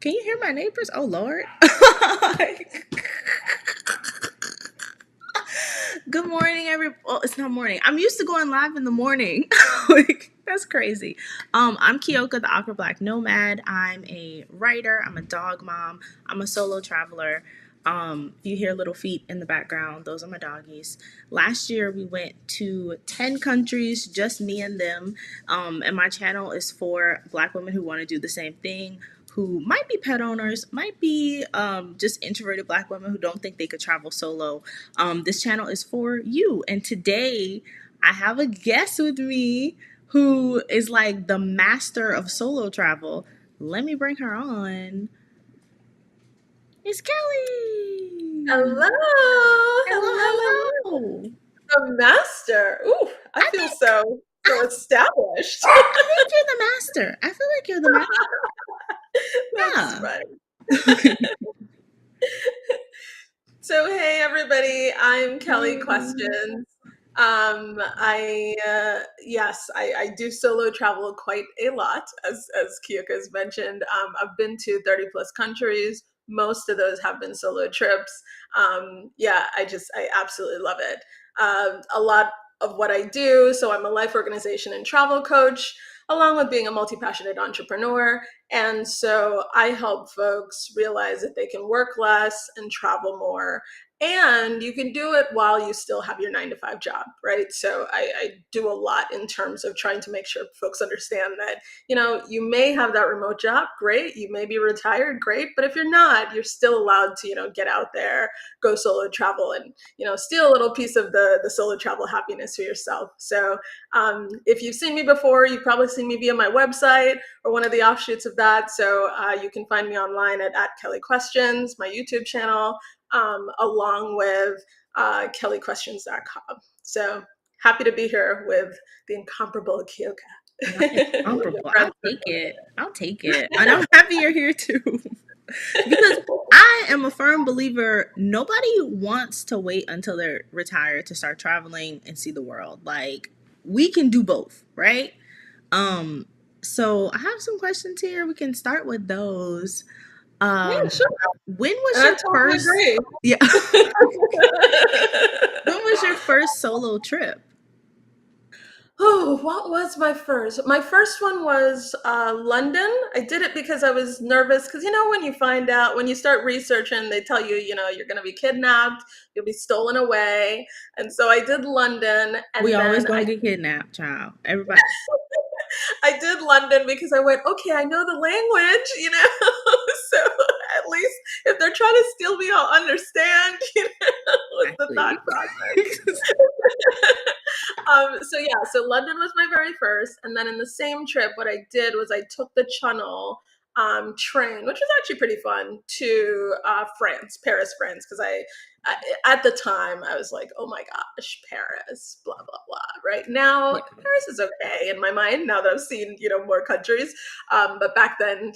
Can you hear my neighbors? Oh Lord. Good morning, Oh, it's not morning. I'm used to going live in the morning. That's crazy. I'm Kyoka, the Aqua Black Nomad. I'm a writer. I'm a dog mom. I'm a solo traveler. If you hear little feet in the background, those are my doggies. Last year, we went to 10 countries, just me and them. And my channel is for Black women who want to do the same thing, who might be pet owners, might be just introverted Black women who don't think they could travel solo. This channel is for you. And today I have a guest with me who is like the master of solo travel. Let me bring her on. It's Kelly. Hello. Hello. The master. Ooh, I feel think so established. I think you're the master. I feel like you're the master. That's Yeah. right. So hey everybody, I'm Kelly Questions. I do solo travel quite a lot, as Kyoka's mentioned. I've been to 30 plus countries. Most of those have been solo trips. I absolutely love it. A lot of what I do. So I'm a life organization and travel coach, along with being a multi-passionate entrepreneur. And so I help folks realize that they can work less and travel more. And you can do it while you still have your 9 to 5 job, right? So I do a lot in terms of trying to make sure folks understand that, you may have that remote job, great. You may be retired, great. But if you're not, you're still allowed to, get out there, go solo travel and, steal a little piece of the solo travel happiness for yourself. So if you've seen me before, you've probably seen me via my website or one of the offshoots of that. So you can find me online at Kelly Questions, my YouTube channel, along with kellyquestions.com. So happy to be here with the incomparable Kyoka. Incomparable. I'll take it. And I'm happy you're here too. Because I am a firm believer nobody wants to wait until they're retired to start traveling and see the world. Like, we can do both, right? So I have some questions here. We can start with those. Yeah, sure. When was And I your totally first agree. Yeah. When was your first solo trip? Oh, what was my first? My first one was London. I did it because I was nervous. Because, when you find out, when you start researching, they tell you, you're going to be kidnapped, you'll be stolen away. And so I did London. We And always then gonna get kidnapped, child. Everybody. I did London because I went, okay, I know the language, so at least if they're trying to steal me, I'll understand, was the thought process. So London was my very first. And then in the same trip, what I did was I took the Channel train, which was actually pretty fun, to France, Paris, France, because at the time I was like, oh my gosh, Paris, blah blah blah. Right now, Yeah. Paris is okay in my mind now that I've seen more countries. But back then,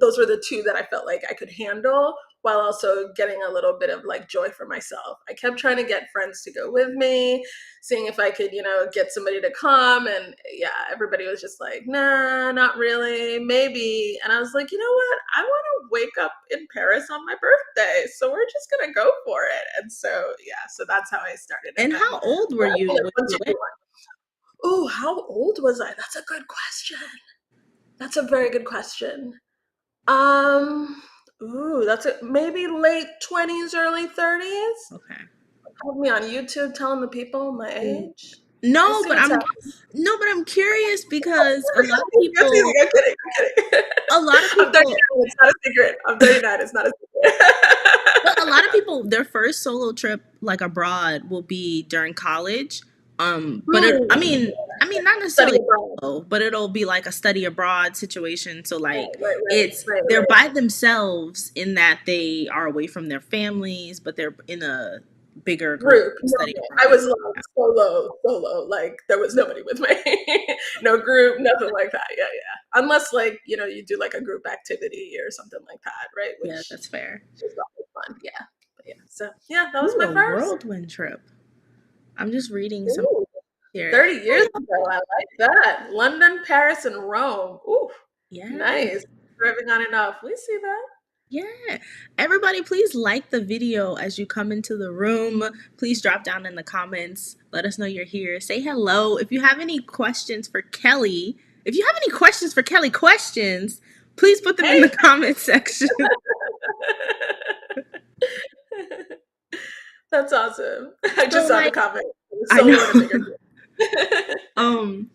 those were the two that I felt like I could handle, while also getting a little bit of like joy for myself. I kept trying to get friends to go with me, seeing if I could, get somebody to come. And yeah, everybody was just like, nah, not really, maybe. And I was like, you know what? I want to wake up in Paris on my birthday. So we're just going to go for it. And so, yeah, so that's how I started. And then, how old were you when you went? Oh, how old was I? That's a good question. That's a very good question. Um, that's it. Maybe late 20s, early 30s. Okay. Put me on YouTube telling the people my age. Let's No, see but what's I'm happening. no, but I'm curious because a lot of Yes, people, I'm kidding. I'm kidding. a lot of I'm 39. people, It's not a secret. I'm 39. It's not a but a lot of secret. people, their first solo trip like abroad will be during college. But not Study necessarily abroad. solo, but it'll be like a study abroad situation. So like Right. they're by themselves in that they are away from their families, but they're in a bigger group Group. No, study I abroad. was like solo. Like there was nobody with me. No group, nothing like that. Yeah. Unless like, you do like a group activity or something like that, right? Yeah, Which that's fair. is always fun. Yeah. But yeah. So yeah, that was Ooh, my a first. whirlwind trip. I'm just reading some Ooh, here. 30 years ago. I like that. London, Paris, and Rome. Ooh, Yeah. nice. Driving on and off. We see that. Yeah. Everybody, please like the video as you come into the room. Please drop down in the comments. Let us know you're here. Say hello. If you have any questions for Kelly, if you have any questions for Kelly, questions, please put them in the Hey. comment section. That's awesome. I So just saw the like comment. I Solo in a bigger know. group. um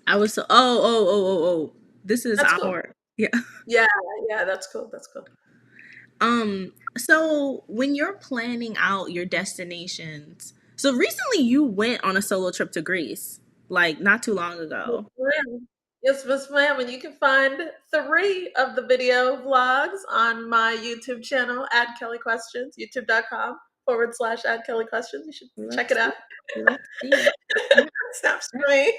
I was so oh. This is That's cool. our yeah. Yeah, yeah, that's cool. That's cool. So when you're planning out your destinations, so recently you went on a solo trip to Greece, like not too long Yes, ago. ma'am. Yes, Miss Ma'am. And you can find 3 of the video vlogs on my YouTube channel at Kelly Questions, youtube.com/ at Kelly Questions. You should check Let's it see. out. Let's see. That, Snaps that, for me.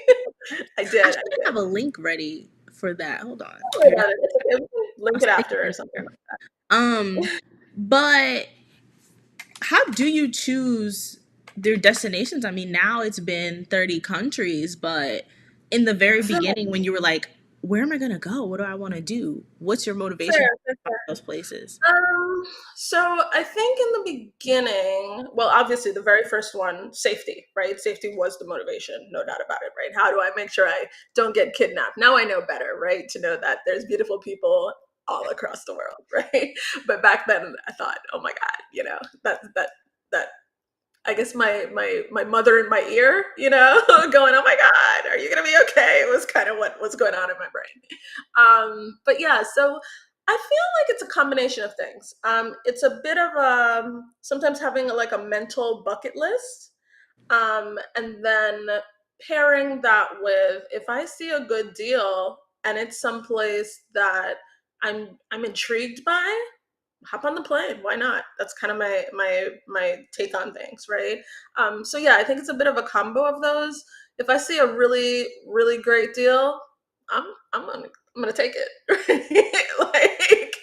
that. I I did. I should did. have a link ready for that. Hold on. Don't worry about it. It's okay. We can I'll link it stick it after or in something here. like Um, but how do you choose their destinations? I mean, now it's been 30 countries, but in the very that. beginning, when you were like, where am I going to go? What do I want to do? What's your motivation Fair, fair, for fair. those places? So I think in the beginning, well, obviously the very first one, safety, right? Safety was the motivation, no doubt about it, right? How do I make sure I don't get kidnapped? Now I know better, right? To know that there's beautiful people all across the world, right? But back then I thought, oh my God, that I guess my mother in my ear, going, "Oh my God, are you gonna be okay?" It was kind of what was going on in my brain. But yeah, so I feel like it's a combination of things. It's a bit of sometimes having like a mental bucket list, and then pairing that with if I see a good deal and it's someplace that I'm intrigued by, hop on the plane. Why not? That's kind of my take on things, right? So yeah, I think it's a bit of a combo of those. If I see a really great deal, i'm I'm gonna take it. Right? Like,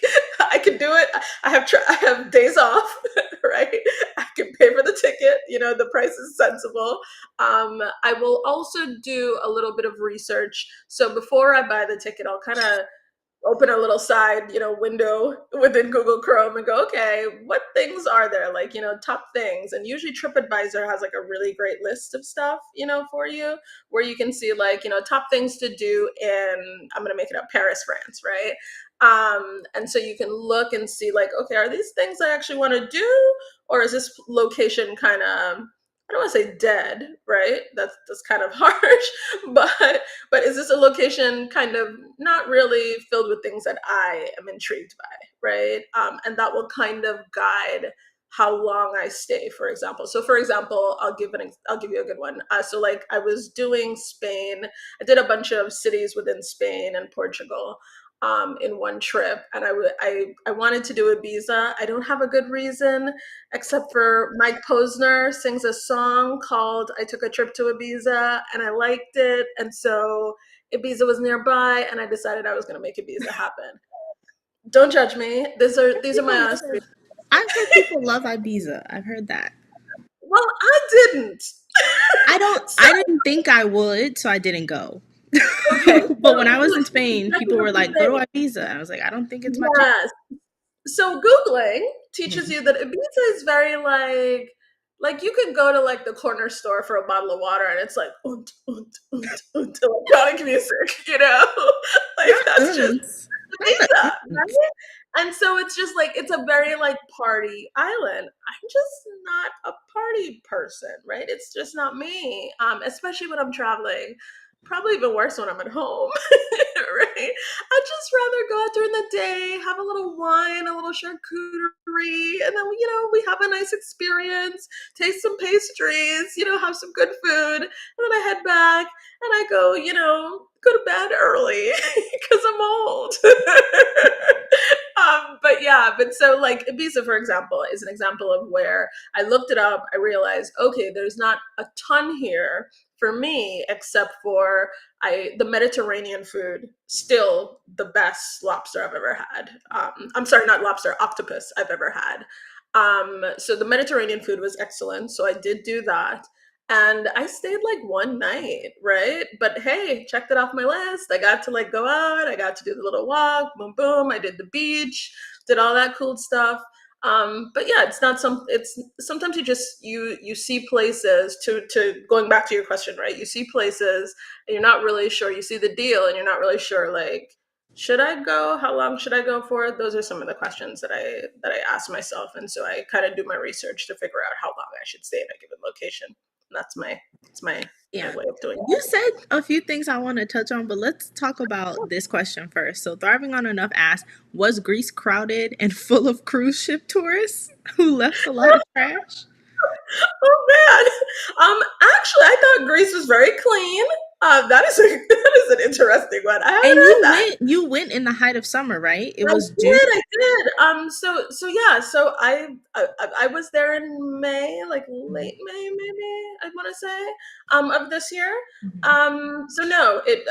I can do it. I have days off. Right? I can pay for the ticket. The price is sensible. I will also do a little bit of research, so before I buy the ticket I'll kind of open a little side, window within Google Chrome and go, okay, what things are there? Like, top things. And usually TripAdvisor has like a really great list of stuff, for you, where you can see like, top things to do in, I'm going to make it up, Paris, France, right? And so you can look and see like, okay, are these things I actually want to do? Or is this location kind of, I don't want to say dead, right? That's kind of harsh, but is this a location kind of not really filled with things that I am intrigued by, right? And that will kind of guide how long I stay, for example. So, for example, I'll give you a good one. So, like, I was doing Spain. I did a bunch of cities within Spain and Portugal. In one trip, and I wanted to do Ibiza. I don't have a good reason, except for Mike Posner sings a song called "I Took a Trip to Ibiza" and I liked it, and so Ibiza was nearby, and I decided I was going to make Ibiza happen. Don't judge me. These are my People honest love, reasons. I've heard people love Ibiza. I've heard that. Well, I didn't. So, I didn't think I would, so I didn't go. okay, But so when I was in look, Spain, that's people what were I'm like, go saying. to Ibiza. I was like, I don't think it's my jam. Yes. So Googling teaches Mhm. you that Ibiza is very like you could go to like the corner store for a bottle of water and it's like electronic music, like Not that's just uns. Not the Ibiza, uns. right? And so it's just like it's a very like party island. I'm just not a party person, right? It's just not me. Especially when I'm traveling. Probably even worse when I'm at home, right? I'd just rather go out during the day, have a little wine, a little charcuterie, and then we have a nice experience, taste some pastries, have some good food, and then I head back and I go, go to bed early because I'm old. But yeah, but so like Ibiza, for example, is an example of where I looked it up. I realized, okay, there's not a ton here for me, except for the Mediterranean food, still the best lobster I've ever had. I'm sorry, not lobster, octopus I've ever had. So the Mediterranean food was excellent. So I did do that. and I stayed like one night, right? But hey, checked it off my list. I got to like go out, I got to do the little walk, boom, boom. I did the beach, did all that cool stuff. But yeah, it's not some. It's sometimes you see places to going back to your question, right? You see places and you're not really sure. You see the deal and you're not really sure, like, should I go? How long should I go for? Those are some of the questions that I ask myself, and so I kind of do my research to figure out how long I should stay in a given location. That's my Yeah. way of doing You it. said a few things I want to touch on, but let's talk about this question first. So, Thriving on Enough asked, was Greece crowded and full of cruise ship tourists who left a lot of trash? Oh man. Actually, I thought Greece was very clean. That is that is an interesting one. I haven't And heard that. you went in the height of summer, right? It I was June. did, I did. So yeah, so I was there in May, like late May, maybe I want to say, of this year. Mhm. So no, it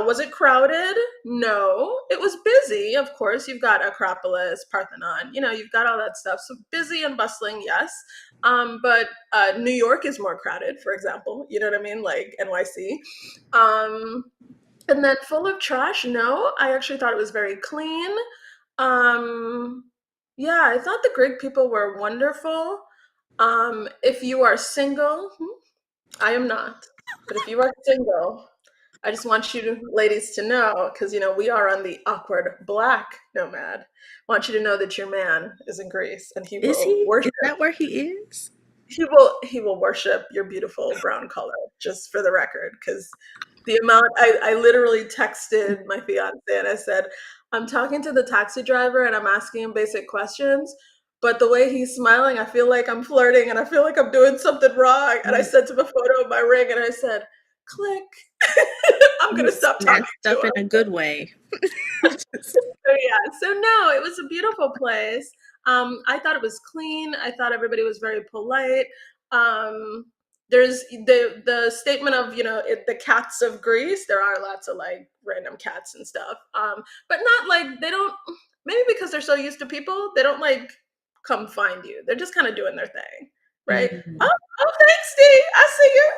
was it crowded? No, it was busy. Of course, you've got Acropolis, Parthenon. You've got all that stuff. So busy and bustling, yes. But New York is more crowded, for example. You know what I mean, like NYC. Um, and then full of trash? No, I actually thought it was very clean. Um, yeah, I thought the Greek people were wonderful. If you are single, I am not. But if you are single, I just want you ladies to know, because we are on the awkward black nomad. I want you to know that your man is in Greece and he Is will he? worship. Is that where he is? He will worship your beautiful brown color, just for the record, because the amount I literally texted my fiance and I said, I'm talking to the taxi driver and I'm asking him basic questions, but the way he's smiling, I feel like I'm flirting and I feel like I'm doing something wrong. And I You, sent him a photo of my ring and I said, click. I'm you gonna stop talking snatched to up in him. a good way. So yeah, so no, it was a beautiful place. I thought it was clean. I thought everybody was very polite. Um, there's the statement of the cats of Greece. There are lots of like random cats and stuff, but not like they don't. Maybe because they're so used to people, they don't like come find you. They're just kind of doing their thing, right? Oh, Mhm. oh, thanks, Dee. I see you.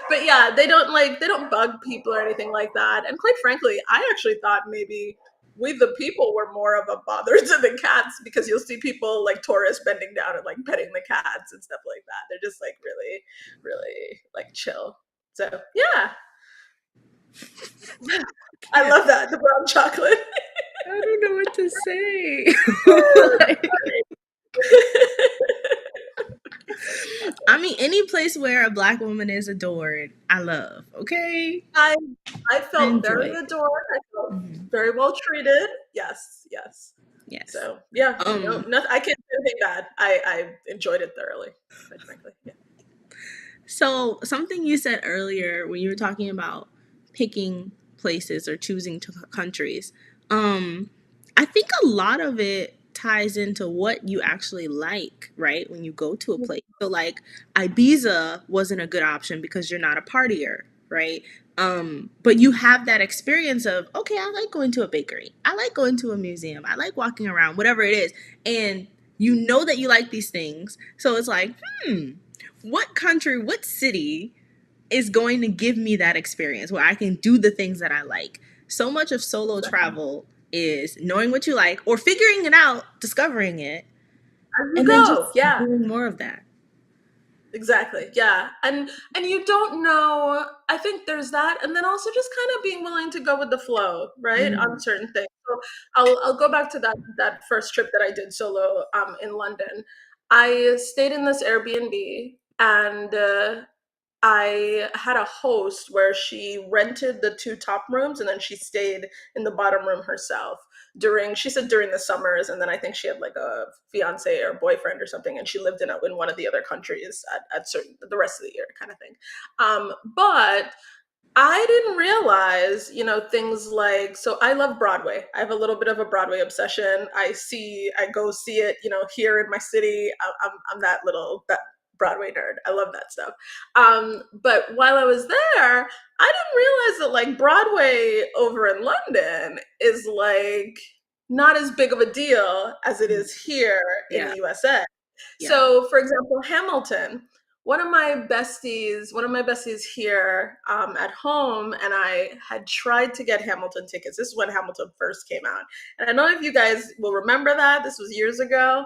But yeah, they don't bug people or anything like that. And quite frankly, I actually thought maybe we the people were more of a bother to the cats, because you'll see people like tourists bending down and like petting the cats and stuff like that. They're just like really, really like chill. So yeah, I Yeah, love that, the brown chocolate. I don't know what to say. Like, I mean, any place where a black woman is adored, I love. Okay, I I I felt enjoy very it. adored. I felt Mhm. very well treated. Yes, yes. Yes. So yeah, no, Um. nothing. I can't say anything bad. I enjoyed it thoroughly, quite frankly. Yeah. So something you said earlier when you were talking about picking places or choosing countries, um, I think a lot of it ties into what you actually like, right? When you go to a place. So like Ibiza wasn't a good option because you're not a partier, right? But you have that experience of, okay, I like going to a bakery. I like going to a museum. I like walking around, whatever it is. And you know that you like these things. So it's like, what country, what city is going to give me that experience where I can do the things that I like? So much of solo travel is knowing what you like or figuring it out, discovering it, As you and then go, just yeah. doing more of that. Exactly. Yeah. And you don't know, I think there's that, and then also just kind of being willing to go with the flow, right? On Mm. certain things. So I'll go back to that first trip that I did solo in London. I stayed in this Airbnb, and I had a host where she rented the two top rooms and then she stayed in the bottom room herself she said during the summers, and then I think she had like a fiance or boyfriend or something, and she lived in one of the other countries at certain the rest of the year kind of thing. But I didn't realize, things like, so I love Broadway. I have a little bit of a Broadway obsession. I go see it, here in my city. I'm that Broadway nerd. I love that stuff. But while I was there, I didn't realize that like Broadway over in London is like not as big of a deal as it is here in Yeah. the USA. Yeah. So, for example, Hamilton, one of my besties here at home, and I had tried to get Hamilton tickets. This is when Hamilton first came out, and I don't know if you guys will remember that. This was years ago.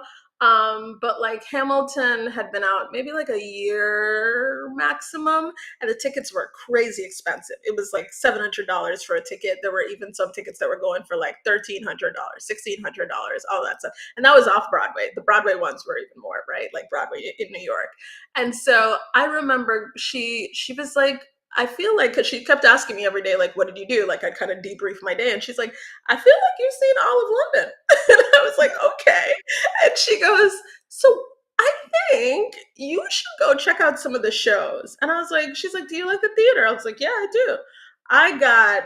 But like Hamilton had been out maybe like a year maximum, and the tickets were crazy expensive. It was like $700 for a ticket. There were even some tickets that were going for like $1,300, $1,600, all that stuff. And that was off Broadway. The Broadway ones were even more, right? Like Broadway in New York. And so I remember she was like, I feel like, because she kept asking me every day, like, what did you do? Like, I kind of debrief my day. And she's like, I feel like you've seen all of London. And I was like, okay. And she goes, so I think you should go check out some of the shows. And I was like, she's like, do you like the theater? I was like, yeah, I do. I got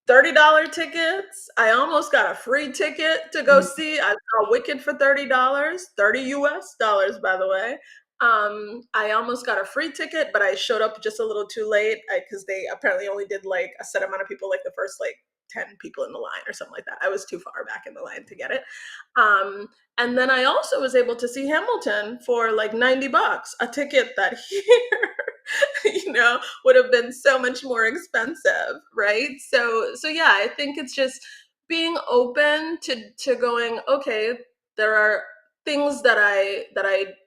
$30 tickets. I almost got a free ticket to go Mhm. see. I saw Wicked for $30, 30 US dollars, by the way. I almost got a free ticket, but I showed up just a little too late because they apparently only did like a set amount of people, like the first like 10 people in the line or something like that. I was too far back in the line to get it. Um, and then I also was able to see Hamilton for like $90, a ticket that here, would have been so much more expensive, right? So yeah, I think it's just being open to going, okay, there are things that I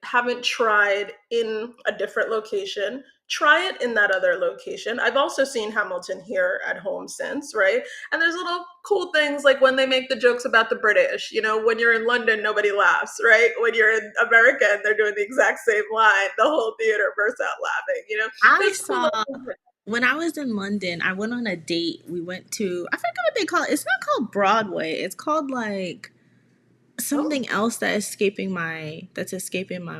haven't tried in a different location. Try it in that other location. I've also seen Hamilton here at home since, right? And there's little cool things like when they make the jokes about the British. When you're in London, nobody laughs, right? When you're in America and they're doing the exact same line, the whole theater bursts out laughing. I There's cool saw little things like when I was in London, I went on a date. We went to, I forget what they call it. It's not called Broadway. It's called like that. Oh, something else that's escaping my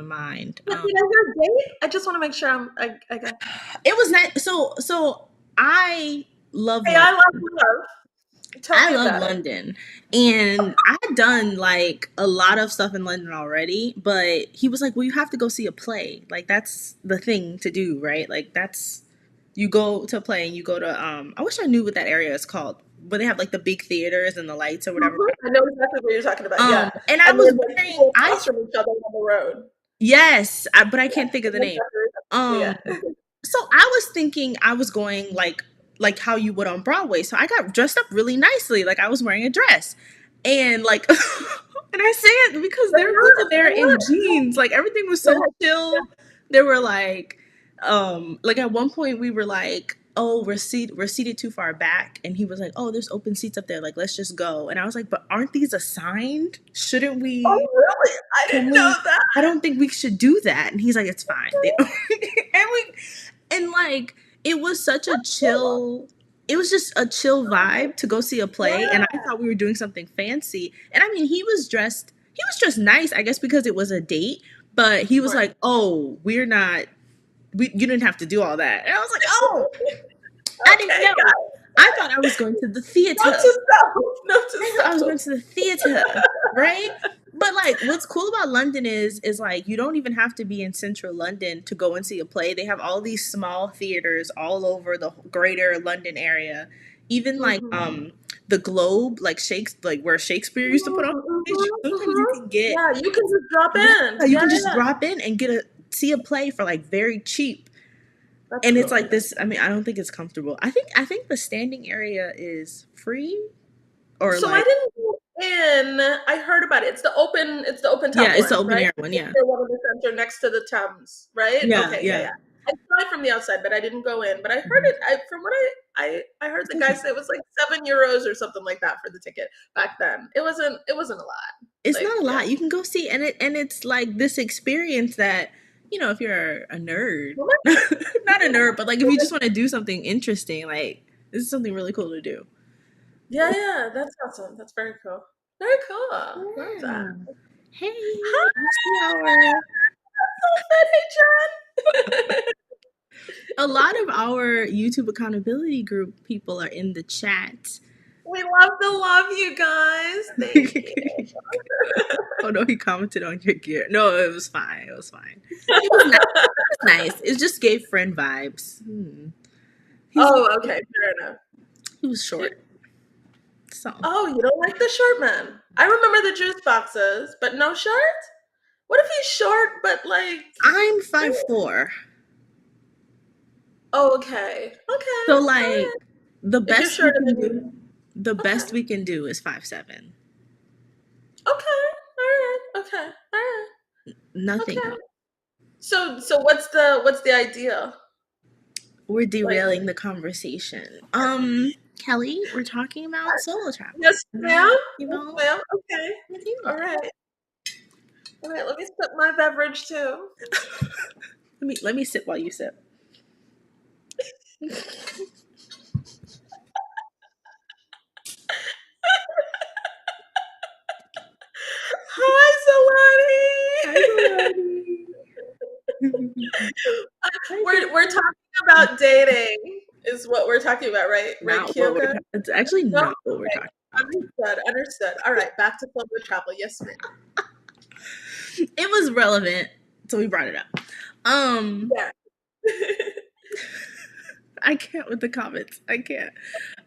mind. did I hear date? I just want to make sure I got. It was nice. So I love Hey, I love London. love. Tell I me love about it. London. And I had done like a lot of stuff in London already, but he was like, "Well, you have to go see a play. Like that's the thing to do, right? Like that's you go to a play and you go to I wish I knew what that area is called. Where they have like the big theaters and the lights or whatever. Mhm. I know exactly what you're talking about. Yeah, And I and was they're like wondering, people I across from each other on the road. yes, but I Yeah, can't think I of the know name. exactly what you're Um, talking about. Yeah. so I was thinking I was going like how you would on Broadway. So I got dressed up really nicely, like I was wearing a dress, and like, and I say it because But there were not, people there but in not. jeans. Like everything was Go so ahead. Yeah. chill. There were like at one point we were like, oh, we're seated too far back, and he was like, oh, there's open seats up there. Like let's just go. And I was like, but aren't these assigned? Shouldn't Oh, we? really? I Can didn't know we? that. I don't think we should do that. And he's like, it's fine. They don't. And we and like it was such a chill it was just a chill vibe to go see a play, and I Yeah. thought we were doing something fancy. And I mean, he was dressed nice, I guess because it was a date, but he was Right. like, "Oh, we're not you didn't have to do all that." And I was like, "Oh, I didn't Okay, know. guys. I thought I was going to the Note theater." to self. Note to I thought I was going self. to the theater, right? But like, what's cool about London is like you don't even have to be in central London to go and see a play. They have all these small theaters all over the greater London area. Even like Mhm. the Globe, like like where Shakespeare used to put on Mhm, stage. mhm, Sometimes you mhm. can get Yeah, you can just drop in. yeah, you Yeah, can just yeah. drop in and see a play for like very cheap. That's And it's cool. like this. I mean, I don't think it's comfortable. I think the standing area is free or So I like didn't go in. I heard about it. It's the open top yeah, it's the one, open right? air one. It's Yeah. the one in the center next to the Thames, right? Yeah, Okay, yeah, yeah. yeah. I saw it from the outside, but I didn't go in. But I heard Mhm. it. From what I heard It's the guy okay. say it was like €7 or something like that for the ticket back then. It wasn't a lot. It's Like, not a yeah. lot. You can go see, and it's like this experience that if you're a nerd, not a nerd, but like if you just want to do something interesting, like this is something really cool to do. Yeah, yeah, that's awesome. That's very cool. Very cool. Love that. Yeah. Hey, Hi, I see our Sophie. Hey, John. a lot of our YouTube accountability group people are in the chat. We love to love you guys. Thank you. Oh no, he commented on your gear. No, it was fine. It was fine. It was nice. It was nice. It just gave friend vibes. He's Oh, okay, fair enough. he was You- short, so Oh, you don't like the short man? I remember the juice boxes, but no shirt. What if he's short, but like, I'm 5'4". oh, okay, okay, So all like right. the If you're best we shorter can than me, do, the okay, best we can do is 5'7". okay, all right, okay, all right, Nothing okay. else. So what's the idea? We're Like, derailing the conversation. Kelly, we're talking about solo travel. yes, And I ma'am. want to Yes, know ma'am. Okay. with you. All right. All right. Let me sip my beverage too. Let me sip while you sip. Hi, Hi, Solani. Milani. Hi, We're Kyoka. talking about dating, is what we're talking about, right? Right, Not what we're Kyoka? talking. It's actually No. not what we're Okay. talking about. Understood. Understood. All right. Back to solo travel. Yes, ma'am. It was relevant, so we brought it up. Um, Yeah. I can't with the comments. I can't.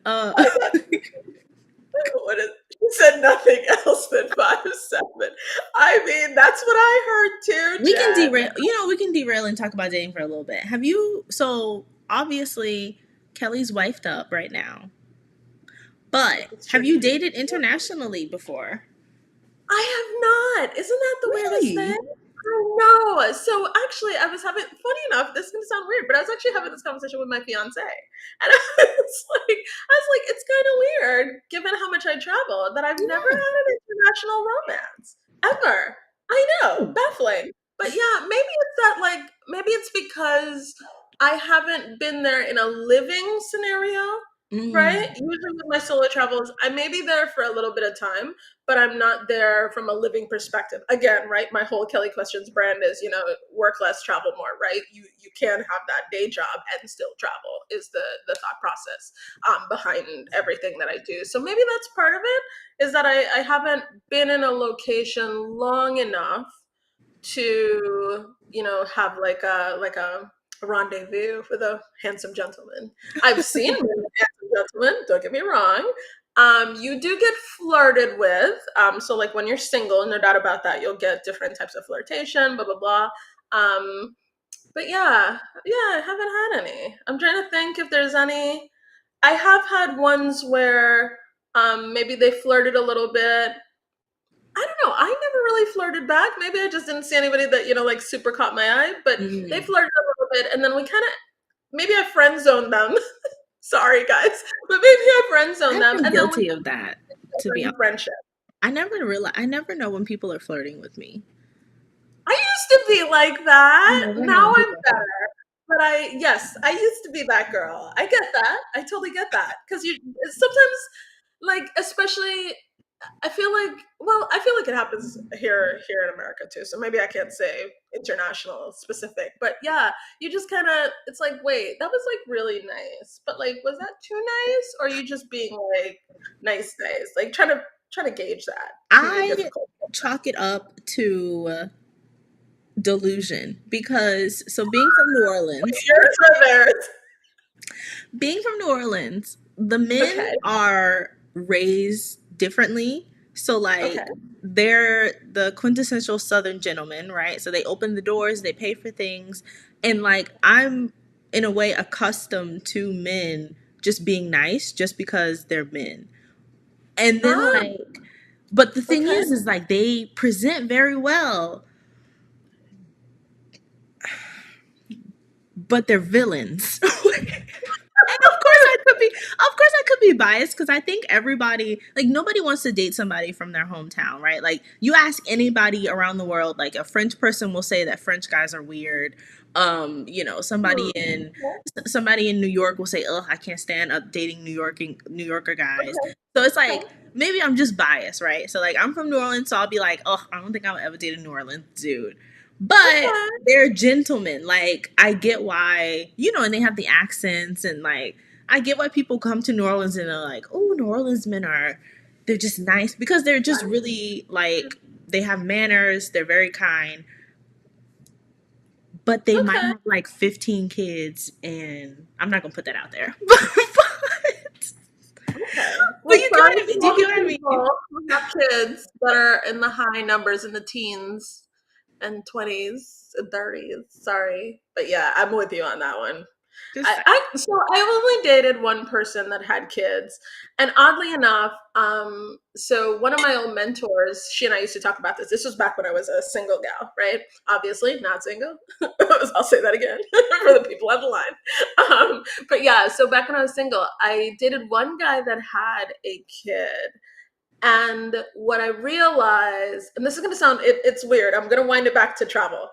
Uh, I got what is you said nothing else than 5'7". I mean, that's what I heard too, we can Jen. derail. You know, we can derail and talk about dating for a little bit. Have you? So obviously, Kelly's wifed up right now. But It's have true. you dated internationally before? I have not. Isn't that the weirdest thing? Really? I know. So actually, I was having funny enough. This is gonna sound weird, but I was actually having this conversation with my fiance, and I was like, it's kind of weird, given how much I travel, that I've never Yeah. had an international romance ever. I know, Hmm. baffling. But yeah, maybe it's that like maybe it's because I haven't been there in a living scenario, right? Mm. Usually with my solo travels, I may be there for a little bit of time, but I'm not there from a living perspective. Again, right? My whole Kelly Questions brand is, work less, travel more, right? You can have that day job and still travel is the thought process behind everything that I do. So maybe that's part of it is that I haven't been in a location long enough to have like a rendezvous with a handsome gentleman. I've seen handsome gentlemen, don't get me wrong. You do get flirted with. So like when you're single, no doubt about that, you'll get different types of flirtation, blah blah blah. But yeah, I haven't had any. I'm trying to think if there's any. I have had ones where maybe they flirted a little bit. I don't know. I never really flirted back. Maybe I just didn't see anybody that, like super caught my eye, but they Mm. flirted a little bit and then we kind of maybe I friend zoned them. Sorry guys. But maybe I friend zoned I've them been and then we guilty of that, to be started honest. friendship. I never realize. I never know when people are flirting with me. I used to be like I that. never know Now when I'm people are flirting. better. But yes, I used to be that girl. I get that. I totally get that. Because you sometimes, like, especially I feel like it happens here in America too. So maybe I can't say international specific, but yeah, you just kind of it's like, wait, that was like really nice, but like, was that too nice, or are you just being like nice? Like trying to gauge that can be I difficult. chalk it up to delusion because being from New Orleans, Yours or theirs? the men Okay, are raised differently. So okay. like they're the quintessential Southern gentleman, right? So they open the doors, they pay for things, and like I'm in a way accustomed to men just being nice just because they're men. And then Ah, like but the thing okay. is like they present very well, but they're villains. And of course I could be biased because I think everybody like nobody wants to date somebody from their hometown, right? Like you ask anybody around the world, like a French person will say that French guys are weird. Hmm. Somebody in New York will say, "Oh, I can't stand up dating New Yorker guys." Okay, So it's okay, like maybe I'm just biased, right? So like I'm from New Orleans, so I'll be like, "Oh, I don't think I'll ever date a New Orleans dude." But okay. they're gentlemen. Like I get why, and they have the accents and like I get why people come to New Orleans and they're like, "Oh, New Orleans men they're just nice because they're just really like they have manners, they're very kind, but they might Okay. have like 15 kids and I'm not going to put that out there." Okay. But Well, you get what sorry I mean? to Do you all get the what I mean? people who have kids that are in the high numbers in the teens. and 20s and 30s. Sorry. But yeah, I'm with you on that one. Just So I only dated one person that had kids, and oddly enough, so one of my old mentors, she and I used to talk about this. This was back when I was a single gal, right? Obviously, not single. I'll say that again for the people on the line. But yeah, so back when I was single, I dated one guy that had a kid, and what I realized, and this is going to sound, it's weird. I'm going to wind it back to travel.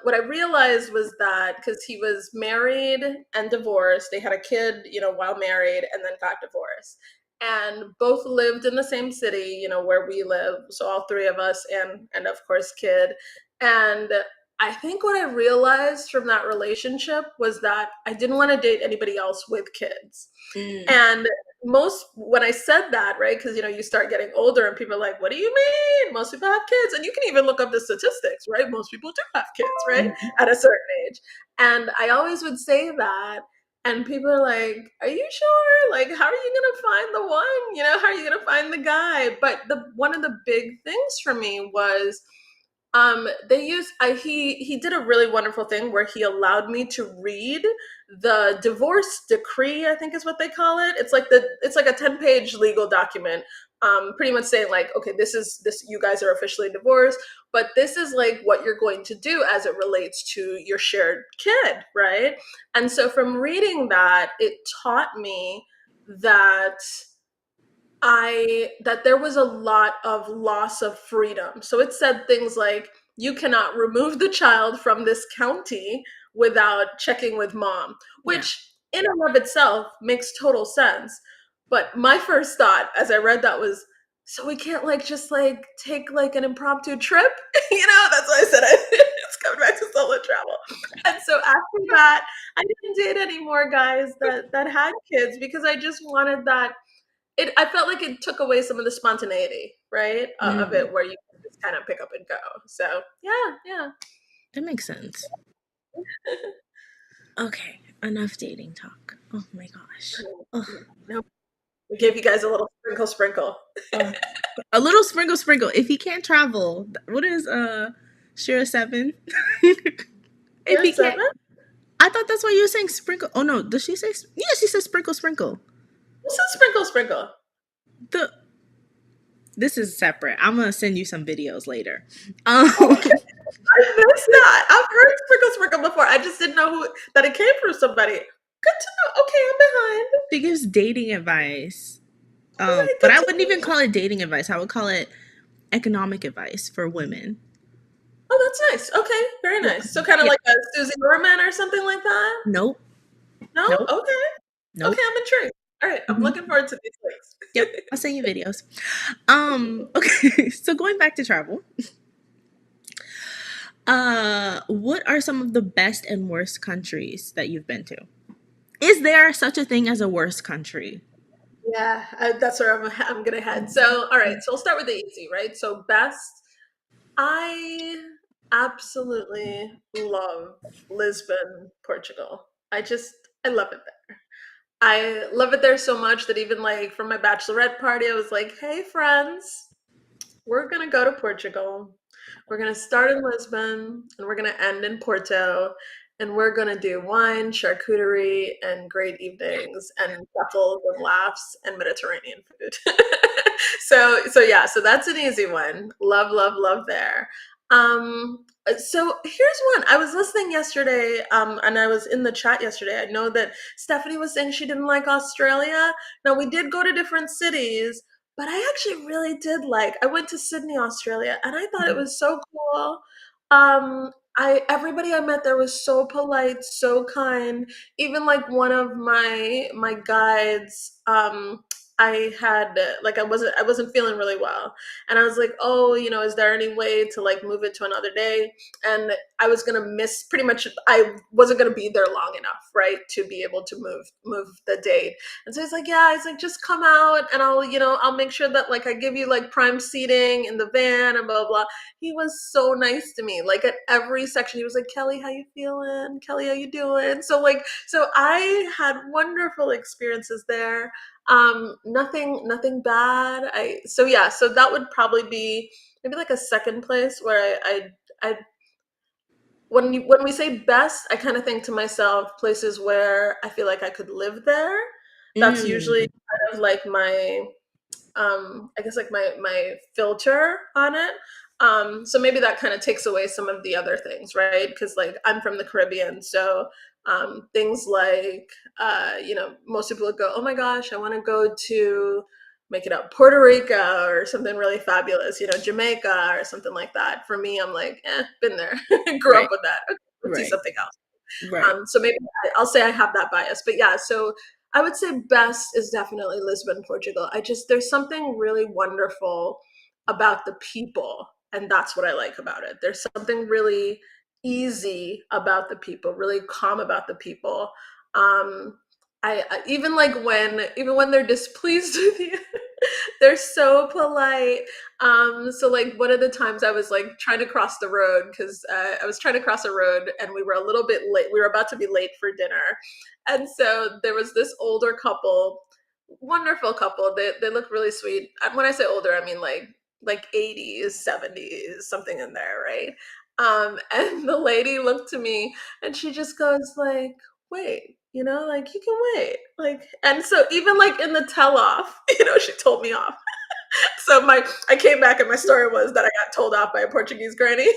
What I realized was that because he was married and divorced, they had a kid, while married, and then got divorced. And both lived in the same city, where we live. So all three of us, and of course, kid. And I think what I realized from that relationship was that I didn't want to date anybody else with kids. mm, And most when I said that, right? Because you start getting older and people are like, what do you mean? Most people have kids. And you can even look up the statistics, right? Most people do have kids, right? mhm, At a certain age. And I always would say that. And people are like, are you sure? Like, how are you gonna find the one? How are you gonna find the guy? But the one of the big things for me was they used I he did a really wonderful thing where he allowed me to read the divorce decree, I think is what they call it. It's like a 10-page legal document, pretty much saying like, okay, this you guys are officially divorced, but this is like what you're going to do as it relates to your shared kid, right? And so from reading that, it taught me that that there was a lot of loss of freedom. So it said things like, you cannot remove the child from this county without checking with mom, yeah. which in and of itself makes total sense. But my first thought as I read that was, so we can't like just like take like an impromptu trip? That's why I said it's coming back to solo travel. And so after that, I didn't date any more guys that had kids because I just wanted that. I felt like it took away some of the spontaneity, right, of Mm, it, where you can just kind of pick up and go. So yeah, yeah. that makes sense. Okay, enough dating talk. Oh my gosh. Ugh, No, we gave you guys a little sprinkle, sprinkle. ugh. A little sprinkle, sprinkle. If he can't travel, what is Shira 7? If You're he can't, seven. I thought that's why you were saying sprinkle. Oh no, does she say? Yeah, she says sprinkle, sprinkle. This is sprinkle, sprinkle. The This is separate. I'm gonna send you some videos later. Oh, okay. I missed that. I've heard sprinkle, sprinkle before. I just didn't know that it came from somebody. Good to know. Okay, I'm behind. She gives dating advice. All right, But good I to wouldn't even know. call it dating advice. I would call it economic advice for women. Oh, that's nice. Okay, very Yeah. nice. So kind of Yeah. like a Susie Orman or something like that. Nope. No. Nope. Okay. Okay, Nope. I'm intrigued. All right, I'm Hmm. looking forward to these Yep. links. I'll send you videos. Okay. So going back to travel, what are some of the best and worst countries that you've been to? Is there such a thing as a worst country? Yeah, that's where I'm gonna head. So, all right, so I'll start with the easy, right? So, best, I absolutely love Lisbon, Portugal. I love it there. I love it there so much that even like for my bachelorette party, I was like, hey, friends, we're gonna go to Portugal. We're gonna start in Lisbon and we're gonna end in Porto. And we're gonna do wine, charcuterie, and great evenings, and chuckles and laughs and Mediterranean food. So yeah, so that's an easy one. Love, love, love there. So here's one. I was listening yesterday, and I was in the chat yesterday. I know that Stephanie was saying she didn't like Australia. Now we did go to different cities, but I actually really did like. I went to Sydney, Australia, and I thought it was so cool. I everybody I met there was so polite, so kind. Even like one of my guides, I had like I wasn't feeling really well, and I was like, oh, is there any way to like move it to another day? And I was gonna miss pretty much. I wasn't gonna be there long enough, right, to be able to move the date. And so he's like, yeah, he's like, just come out and I'll make sure that like I give you like prime seating in the van and blah, blah. He was so nice to me. Like at every section, he was like, Kelly, how you feeling? Kelly, how you doing? So I had wonderful experiences there. Nothing bad. So yeah, so that would probably be maybe like a second place where I when we say best, I kind of think to myself places where I feel like I could live there. That's usually Mm, kind of like my I guess like my filter on it. So maybe that kind of takes away some of the other things, right? Because like I'm from the Caribbean, so things like most people would go, oh my gosh, I want to go to make it up Puerto Rico or something really fabulous, Jamaica or something like that. For me, I'm like, been there, grew up right, with that. Okay, let's see right, something else. right. So maybe I'll say I have that bias. But yeah, so I would say best is definitely Lisbon, Portugal. There's something really wonderful about the people, and that's what I like about it. There's something really easy about the people, really calm about the people. Um, I even like when they're displeased with you, they're so polite. So like one of the times I was like trying to cross the road because I was trying to cross a road and we were a little bit late. We were about to be late for dinner, and so there was this older couple, wonderful couple. They look really sweet. When I say older, I mean like 80s, 70s, something in there, right? And the lady looked to me and she just goes like, "Wait, like you can wait." Like, and so even like in the tell off, she told me off. So I came back and my story was that I got told off by a Portuguese granny.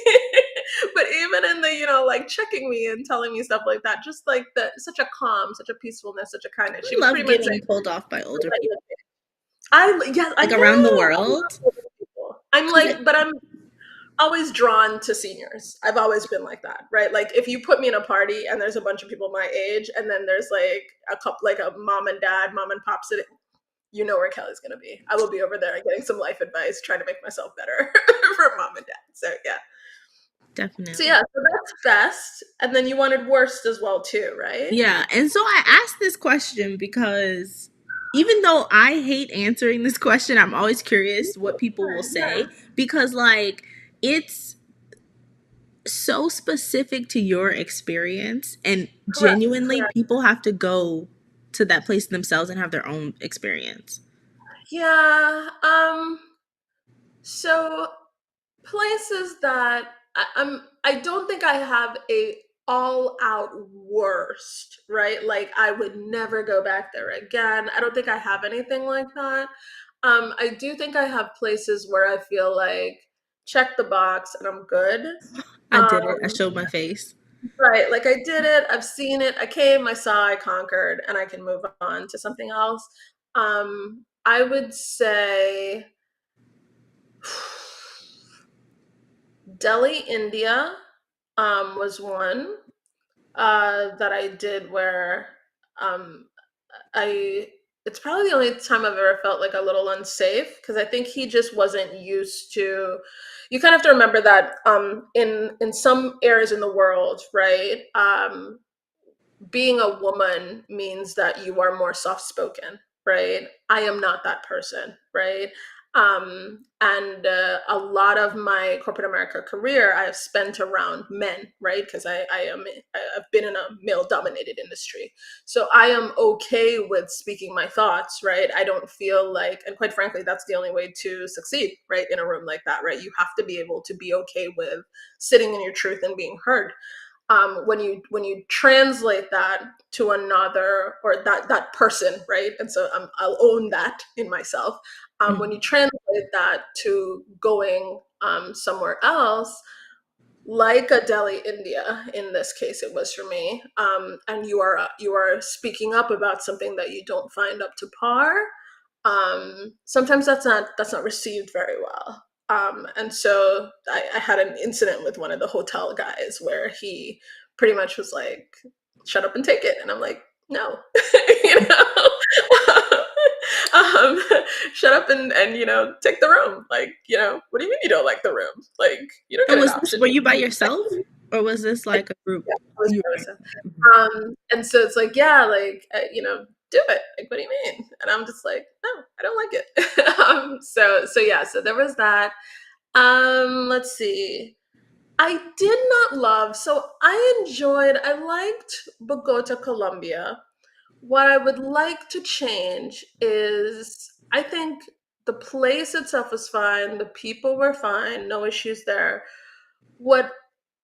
But even in the, like checking me and telling me stuff like that, just like such a calm, such a peacefulness, such a kindness. She I would love pretty much say, getting told off by older people, I like around the know. I world. love older people. I'm 'Cause I, like, but I'm always drawn to seniors. I've always been like that, right? Like if you put me in a party and there's a bunch of people my age and then there's like a couple, like a mom and dad, mom and pop sitting, you know where Kelly's going to be. I will be over there getting some life advice, trying to make myself better for mom and dad. So yeah. So definitely. yeah, so that's best. And then you wanted worst as well too, right? Yeah. And so I asked this question because even though I hate answering this question, I'm always curious what people will say Yeah, because, like, it's so specific to your experience, and correct, genuinely, correct. people have to go to that place themselves and have their own experience. Yeah. So places that I don't think I have a all out worst, right? Like I would never go back there again. I don't think I have anything like that. I do think I have places where I feel like check the box and I'm good. I did it. I Um, showed my face. right, like I did it, I've seen it, I came, I saw, I conquered, and I can move on to something else. I would say Delhi, India, was one that I did where um, I. It's probably the only time I've ever felt like a little unsafe because I think he just wasn't used to. You kind of have to remember that in some areas in the world, right? Being a woman means that you are more soft spoken, right? I am not that person, right? And a lot of my corporate America career I have spent around men, right? Because I've been in a male dominated industry, so I am okay with speaking my thoughts, right? I don't feel like, and quite frankly, that's the only way to succeed, right? In a room like that, right? You have to be able to be okay with sitting in your truth and being heard. When you translate that to another or that person, right? And so I'll own that in myself. When you Mhm. translate that to going somewhere else, like a Delhi, India, in this case, it was for me. And you are speaking up about something that you don't find up to par. Sometimes that's not received very well. And so I had an incident with one of the hotel guys where he pretty much was like, "Shut up and take it," and I'm like, "No," you know. um, Shut up and take the room. Like, what do you mean you don't like the room? Like, you don't And get an was this, option. were you by yourself or was this I, like a group? yeah, I was You by were. myself. Mhm. And so it's like, yeah, like, do it. Like, what do you mean? And I'm just like, no, I don't like it. So yeah, so there was that. Let's see. I did not love, so I liked Bogota, Colombia. What I would like to change is I think the place itself was fine, the people were fine, no issues there. what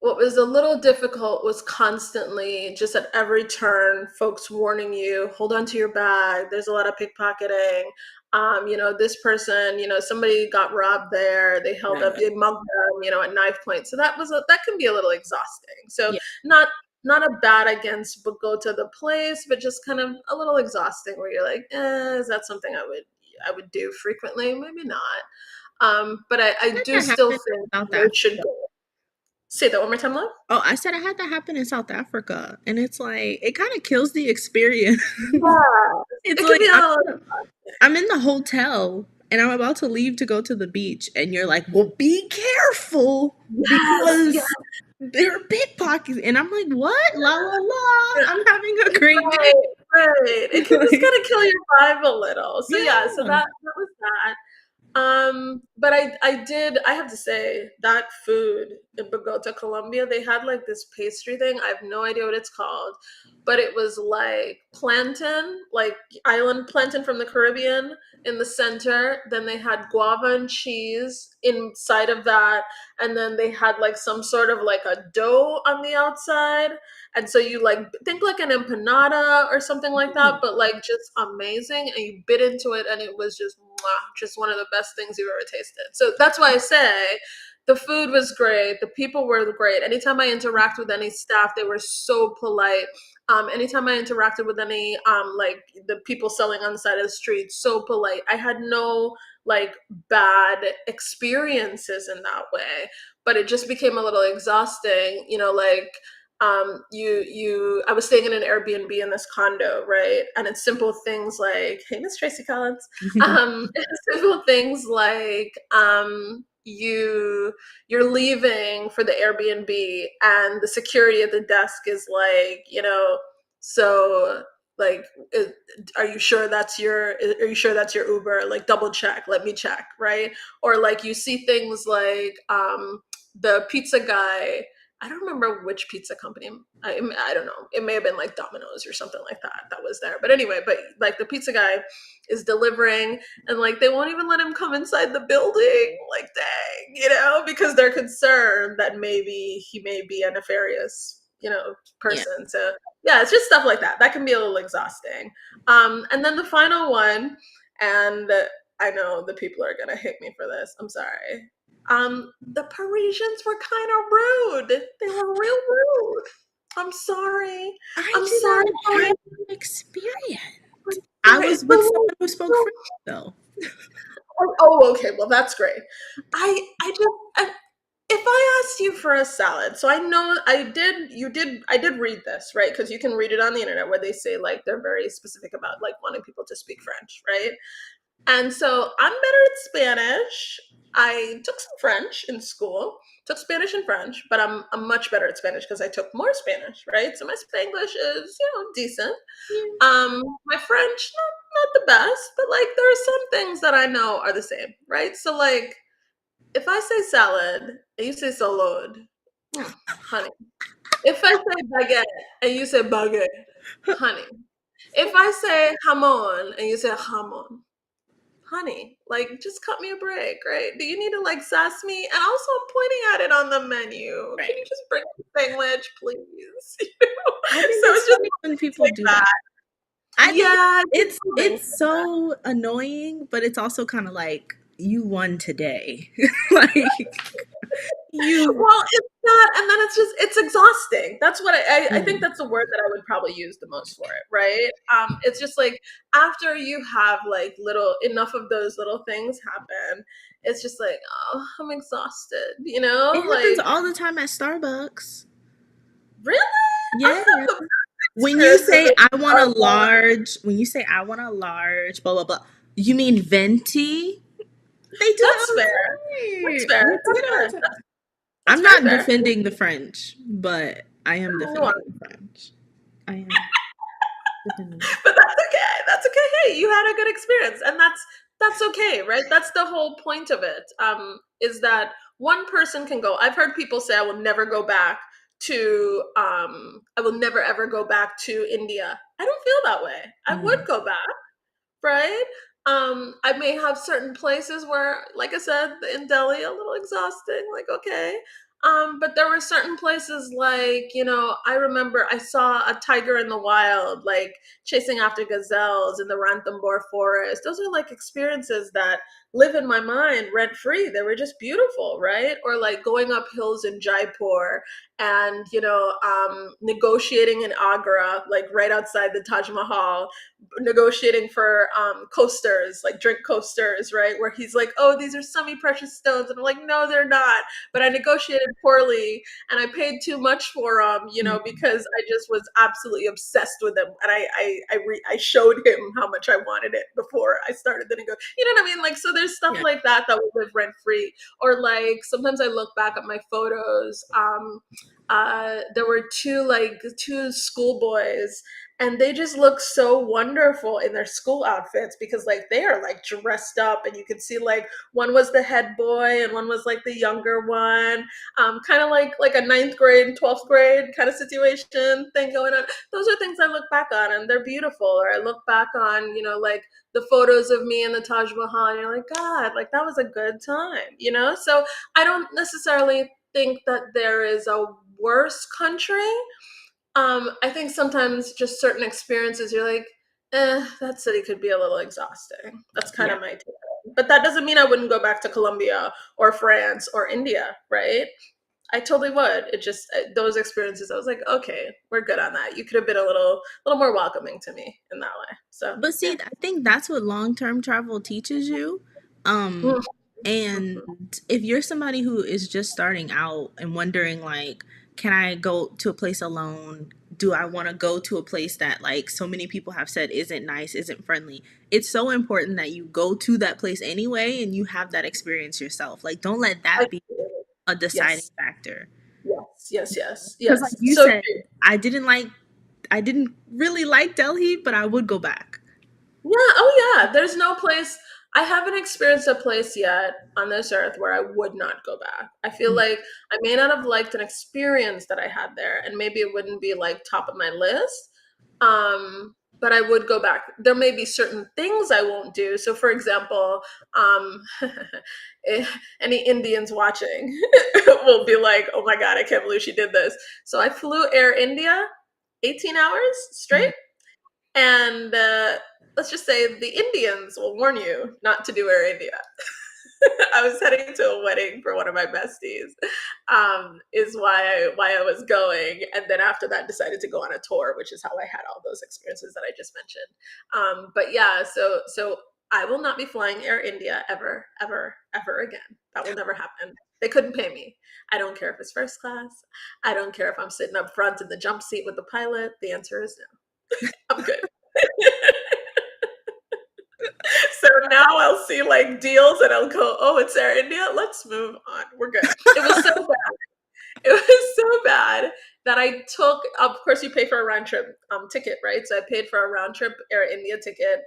what was a little difficult was constantly just at every turn folks warning you, hold on to your bag, there's a lot of pickpocketing. This person, somebody got robbed there, they mugged them, at knife point. So that can be a little exhausting. So Yeah. not not a bad against but go to the place, but just kind of a little exhausting where you're like, is that something I would do frequently? Maybe not. But I Had do that still happen think in South there should Africa. go. Say that one more time, love. Oh, I said I had that happen in South Africa, and it's like it kind of kills the experience. Yeah, It's it can like be all. I'm in the hotel and I'm about to leave to go to the beach, and you're like, "Well, be careful Yes, yes, because there are pickpockets." And I'm like, "What? La la la! I'm having a great day." right, right. It can just Like, kind of kill your vibe a little. So yeah, so yeah, that was that. But I have to say that food in Bogota, Colombia, they had like this pastry thing. I have no idea what it's called, but it was like plantain, like island plantain from the Caribbean in the center. Then they had guava and cheese inside of that, and then they had like some sort of like a dough on the outside. And so you like think like an empanada or something like that, mm, but like just amazing. And you bit into it, and it was just mwah, just one of the best things you've ever tasted. So that's why I say the food was great. The people were great. Anytime I interact with any staff, they were so polite. Anytime I interacted with any like the people selling on the side of the street, so polite. I had no like bad experiences in that way, but it just became a little exhausting. Like I was staying in an Airbnb in this condo, right? And it's simple things like, hey, Miss Tracy Collins. Simple things like you're leaving for the Airbnb and the security at the desk is like, so like are you sure that's your Uber? Like double check, let me check, right? Or like you see things like the pizza guy, I don't remember which pizza company. I don't know. It may have been like Domino's or something like that was there. But anyway, but like the pizza guy is delivering and like they won't even let him come inside the building. Like, dang, because they're concerned that maybe he may be a nefarious, yeah. person. So yeah, it's just stuff like that. That can be a little exhausting. And then the final one, and I know the people are gonna hate me for this. I'm sorry. The Parisians were kind of rude. They were real rude. I'm sorry. I I'm did sorry. not have an experience. I'm I sorry. was with someone who spoke French, though. Oh, okay. Well, that's great. I just if I asked you for a salad, so I know I did read this, right? Because you can read it on the internet where they say like they're very specific about like wanting people to speak French, right? And so I'm better at Spanish. I took some French in school, took Spanish and French, but I'm much better at Spanish because I took more Spanish, right? So my Spanglish is, decent. Yeah. My French, not the best, but like there are some things that I know are the same, right? So like if I say salad and you say salad, honey. If I say baguette and you say baguette, honey. If I say jamon and you say jamon, honey, like just cut me a break, right? Do you need to like sass me? And also I'm pointing at it on the menu. Can Right. you just bring me sandwich, please? I think So it's it's just funny when things people like do that. that. I think Yeah, just it's little things it's like that. so annoying, but it's also kind of like you won today. Like you. Well, it's not, and then it's exhausting. That's what I think Mm, that's the word that I would probably use the most for it, right? It's just like after you have like little enough of those little things happen, it's just like, oh, I'm exhausted, it happens like all the time at Starbucks. really? I Yeah. have the When you experiences say at I want a Starbucks. large, when you say I want a large, blah blah blah, you mean venti? They do that That's all the fair. That's time. fair. They do That's it all fair. the time. That's I'm very not fair. defending the French, but I am No, defending the French. I am defending. but that's okay. That's okay. Hey, you had a good experience, and that's okay, right? That's the whole point of it. Is that one person can go. I've heard people say, "I will never go back to. I will never ever go back to India." I don't feel that way. I would Mm. go back, right? I may have certain places where, like I said, in Delhi, a little exhausting. Like, okay. But there were certain places like, I remember I saw a tiger in the wild, like chasing after gazelles in the Ranthambore forest. Those are like experiences that live in my mind rent free. They were just beautiful, right? Or like going up hills in Jaipur and, negotiating in Agra, like right outside the Taj Mahal, negotiating for coasters, like drink coasters, right? Where he's like, oh, these are semi-precious stones. And I'm like, no, they're not, but I negotiated poorly and I paid too much for them, because I just was absolutely obsessed with them. And I showed him how much I wanted it before I started the negotiation. You know what I mean? Like, so there's stuff Yeah. like that that will live rent free. Or like sometimes I look back at my photos. There were two schoolboys and they just look so wonderful in their school outfits because like they are like dressed up and you can see like one was the head boy and one was like the younger one, kind of like a ninth grade 12th grade kind of situation thing going on. Those are things I look back on and they're beautiful. Or I look back on, like the photos of me in the Taj Mahal and you're like, god, like that was a good time. So I don't necessarily think that there is a worse country. I think sometimes just certain experiences, you're like, that city could be a little exhausting. That's kind Yeah. of my take. But that doesn't mean I wouldn't go back to Colombia or France or India, right? I totally would. It just those experiences, I was like, okay, we're good on that. You could have been a little more welcoming to me in that way. So But yeah. see, I think that's what long-term travel teaches you. Um, Mhm. and if you're somebody who is just starting out and wondering like, can I go to a place alone? Do I want to go to a place that like so many people have said isn't nice, isn't friendly? It's so important that you go to that place anyway and you have that experience yourself. Like don't let I, that be a deciding yes, factor. yes, yes, yes, Cuz like yes. you So said, true. I didn't really like Delhi, but I would go back. Yeah, oh yeah. There's no place I haven't experienced a place yet on this earth where I would not go back. I feel like I may not have liked an experience that I had there, and maybe it wouldn't be like top of my list. But I would go back. There may be certain things I won't do. So for example, um any Indians watching will be like, oh my God, I can't believe she did this. So I flew Air India 18 hours straight. And let's just say the Indians will warn you not to do Air India. I was heading to a wedding for one of my besties, is why I was going, and then after that decided to go on a tour, which is how I had all those experiences that I just mentioned. But yeah, so I will not be flying Air India ever, ever, ever again. That will never happen. They couldn't pay me. I don't care if it's first class. I don't care if I'm sitting up front in the jump seat with the pilot. The answer is no. I'm good. So now I'll see like deals and I'll go, oh, it's Air India. Let's move on. We're good. It was so bad. It was so bad that I took, of course, you pay for a round trip ticket, right? So I paid for a round trip Air India ticket.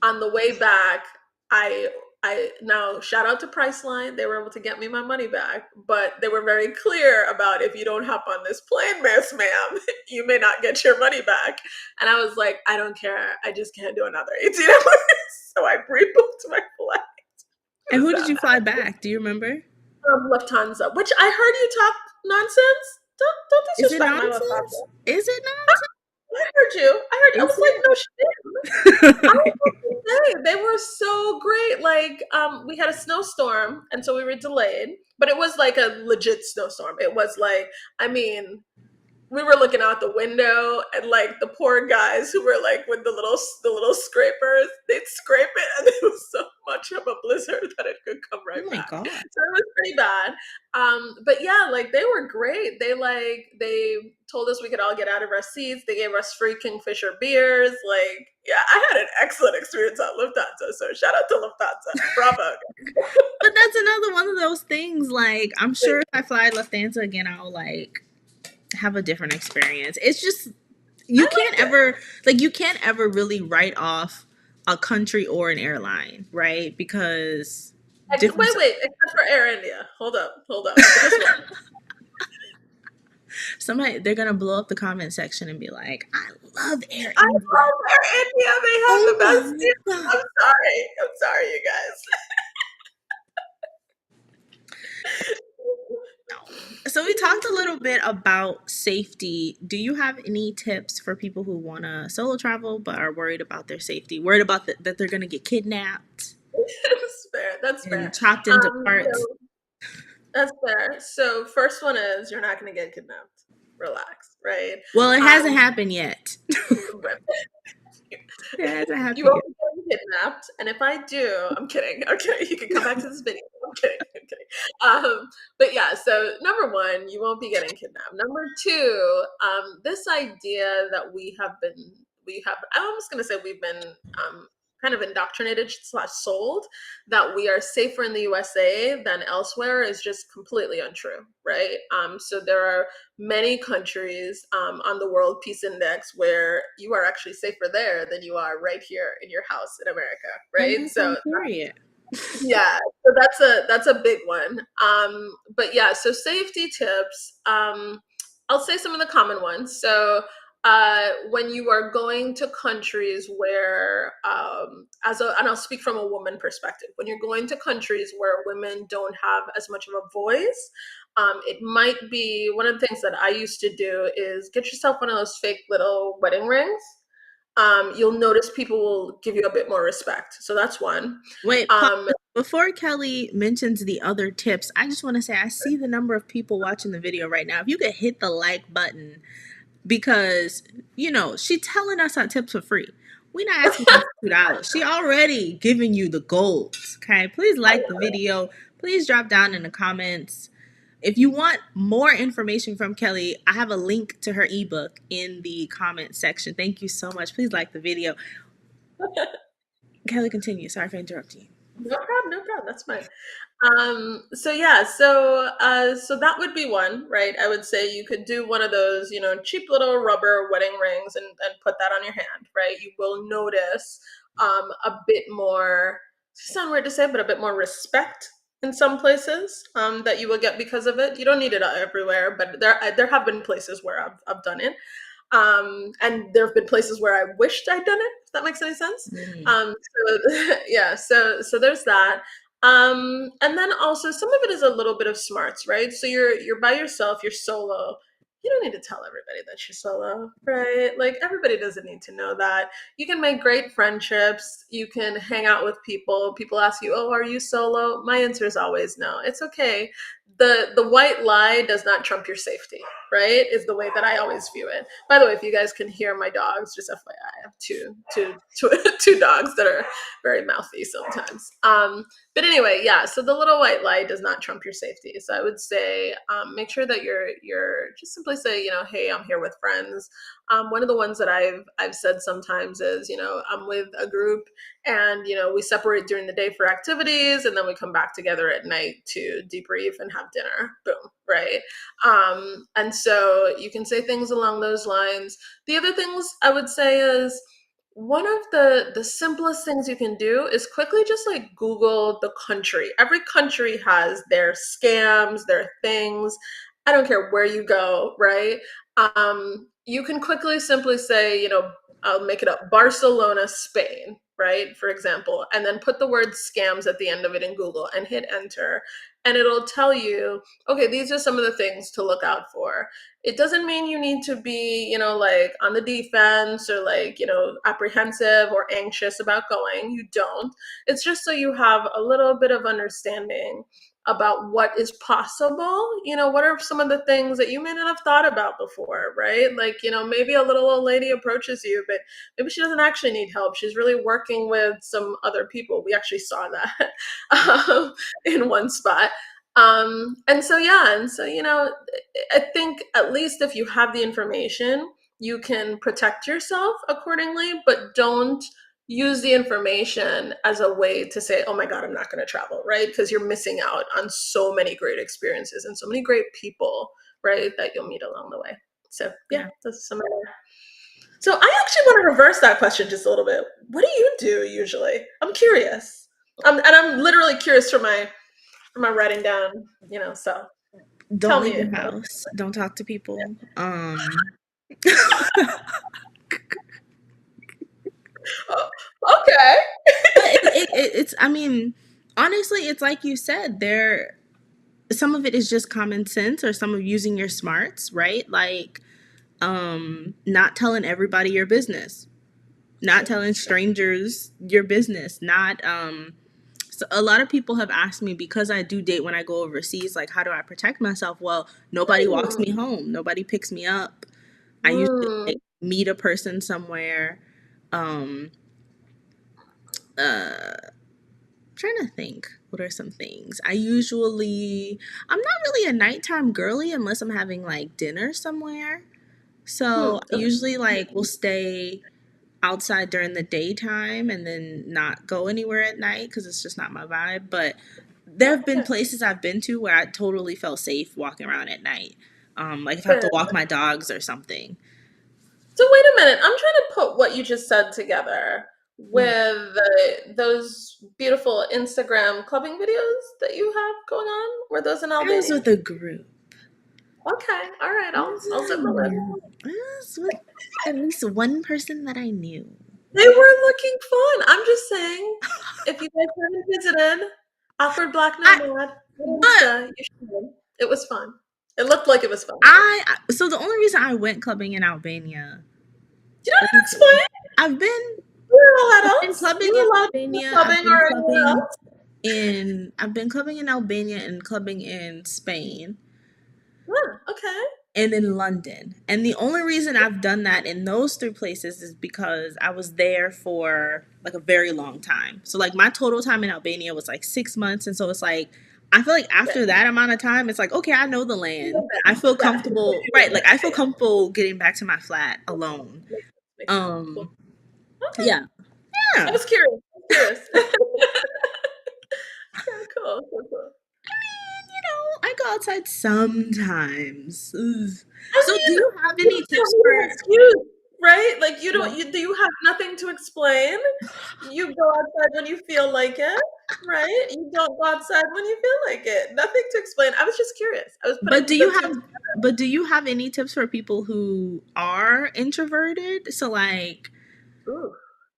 On the way back, I I now shout out to Priceline. They were able to get me my money back, but they were very clear about if you don't hop on this plane, miss ma'am, you may not get your money back. And I was like, I don't care. I just can't do another 18 hours. So I pre-booked my flight. It And was who did that you bad. fly back? Do you remember? Lufthansa, which I heard you talk nonsense. Don't Is it disrespect my nonsense? Lufthansa. Is it I heard you. I nonsense? was Is like, no, she didn't. I it? was going to say they were so great. Like, we had a snowstorm, and so we were delayed. But it was like a legit snowstorm. It was like, I mean, we were looking out the window, and like the poor guys who were like with the little scrapers, they'd scrape it, and it was so much of a blizzard that it could come Oh right my back. god. So it was pretty bad. But yeah, like they were great. They told us we could all get out of our seats. They gave us free Kingfisher beers. Like, yeah, I had an excellent experience at Lufthansa. So shout out to Lufthansa. Bravo. But that's another one of those things. Like, I'm sure if I fly Lufthansa again, I'll like have a different experience. It's just I you can't liked it. ever like you can't ever really write off a country or an airline, right? Because different. Wait, except for Air India. Hold up. Just one. Somebody they're gonna blow up the comment section and be like, "I love Air I India." love Air India. They have Oh the best my deal. god! I'm sorry, you guys. So we talked a little bit about safety. Do you have any tips for people who want to solo travel but are worried about their safety, worried about that they're going to get kidnapped That's fair. That's fair. and chopped into parts? So that's fair. So first one is you're not going to get kidnapped. Relax, right? Well, it hasn't Um, happened yet. It hasn't you happened won't yet. be getting kidnapped, and if I do, I'm kidding. I'm kidding. You can come back to this video. I'm kidding. I'm kidding. But yeah, so number one, you won't be getting kidnapped. Number two, this idea that I'm almost going to say we've been kind of indoctrinated slash sold that we are safer in the USA than elsewhere is just completely untrue, right? So there are many countries on the World Peace Index where you are actually safer there than you are right here in your house in America, And right? that's So on period. yeah, so that's a big one. But yeah, so safety tips. I'll say some of the common ones. So when you are going to countries where, and I'll speak from a woman perspective, when you're going to countries where women don't have as much of a voice, it might be one of the things that I used to do is get yourself one of those fake little wedding rings. You'll notice people will give you a bit more respect. So that's one. Wait, pause. Um, Before Kelly mentions the other tips, I just want to say I see the number of people watching the video right now. If you could hit the like button, because she telling us our tips for free. We're not asking her for $2. She already giving you the gold. Okay, please like the video. Please drop down in the comments. If you want more information from Kelly, I have a link to her ebook in the comment section. Thank you so much. Please like the video. Kelly, continue. Sorry for interrupting you. no problem, no problem. That's fine. So yeah, so that would be one, right? I would say you could do one of those, cheap little rubber wedding rings and put that on your hand, right? You will notice a bit more, sound weird to say, but a bit more respect in some places that you will get because of it. You don't need it everywhere, but there have been places where I've done it. And there have been places where I wished I'd done it, if that makes any sense. Mm. So yeah, so there's that. And then also some of it is a little bit of smarts, right? So you're by yourself, you're solo. You don't need to tell everybody that you're solo, right? Like everybody doesn't need to know that. You can make great friendships. You can hang out with people. People ask you, "Oh, are you solo?" My answer is always no. It's okay. The white lie does not trump your safety, right? Is the way that I always view it. By the way, if you guys can hear my dogs, just FYI, I have two dogs that are very mouthy sometimes. But anyway, yeah. So the little white lie does not trump your safety. So I would say make sure that you're just simply say, hey, I'm here with friends. One of the ones that I've said sometimes is, I'm with a group, and we separate during the day for activities, and then we come back together at night to debrief and have dinner. Boom, right? And so you can say things along those lines. The other things I would say is one of the simplest things you can do is quickly just like Google the country. Every country has their scams, their things. I don't care where you go, right? You can quickly simply say, I'll make it up, Barcelona, Spain, right? For example, and then put the word scams at the end of it in Google and hit enter. And it'll tell you, okay, these are some of the things to look out for. It doesn't mean you need to be, like on the defense or like, apprehensive or anxious about going. You don't. It's just so you have a little bit of understanding about what is possible. What are some of the things that you may not have thought about before, right? Like, maybe a little old lady approaches you, but maybe she doesn't actually need help. She's really working with some other people. We actually saw that in one spot. And so, yeah, I think at least if you have the information, you can protect yourself accordingly, but don't use the information as a way to say, oh my God, I'm not going to travel, right? Because you're missing out on so many great experiences and so many great people, right, that you'll meet along the way. So, yeah, Yeah. that's some of that. So, I actually want to reverse that question just a little bit. What do you do usually? I'm curious. And I'm literally curious for my writing down, so Don't tell leave me. your house. Don't talk to people. Oh, okay. But it's, I mean, honestly, it's like you said, some of it is just common sense, or some of using your smarts, right? Like not telling everybody your business, not True. telling True. strangers your business, not so a lot of people have asked me, because I do date when I go overseas, like how do I protect myself? Well, nobody walks Mm. me home, nobody picks me up. I usually Mm. like meet a person somewhere. Um Trying to think, what are some things I usually, I'm not really a nighttime girly unless I'm having like dinner somewhere. So I Okay. usually like will stay outside during the daytime and then not go anywhere at night because it's just not my vibe. But there Yeah. have been Yeah. places I've been to where I totally felt safe walking around at night. Like if I have to Fair. walk my dogs or something. So wait a minute. I'm trying to put what you just said together Mm. with those beautiful Instagram clubbing videos that you have going on. Were those in I was Albania? with a group. Okay. All right. I I'll was zip my lip. with at least one person that I knew. They were looking fun. I'm just saying, if you guys haven't visited Awkward Black I Nomad on but Insta, you should. It was fun. It looked like it was fun. so the only reason I went clubbing in Albania, You don't let need to me explain. see. I've been You're I've been adults. clubbing You're in allowed to go Albania. clubbing or anywhere else. I've been clubbing in Albania and clubbing in Spain Yeah, okay. and in London. And the only reason I've done that in those three places is because I was there for like a very long time. So like my total time in Albania was like 6 months, and so it's like I feel like Yeah. after that amount of time, it's like okay, I know the You live land. I there. feel Yeah. You comfortable, live right? Like I there. feel comfortable getting back to my flat alone. Makes sense. Makes sense. Cool. Um, Okay. yeah, I yeah. was curious. I was curious. Okay, cool. Cool, cool. I go outside sometimes. Ugh. I So, do mean, you have you any don't tips need an for excuse, right? Like you don't what? you do you have nothing to explain. You go outside when you feel like it, right? You don't go outside when you feel like it. Nothing to explain. I was just curious. I was But putting do the you two have? together. But do you have any tips for people who are introverted? So, like, Ooh.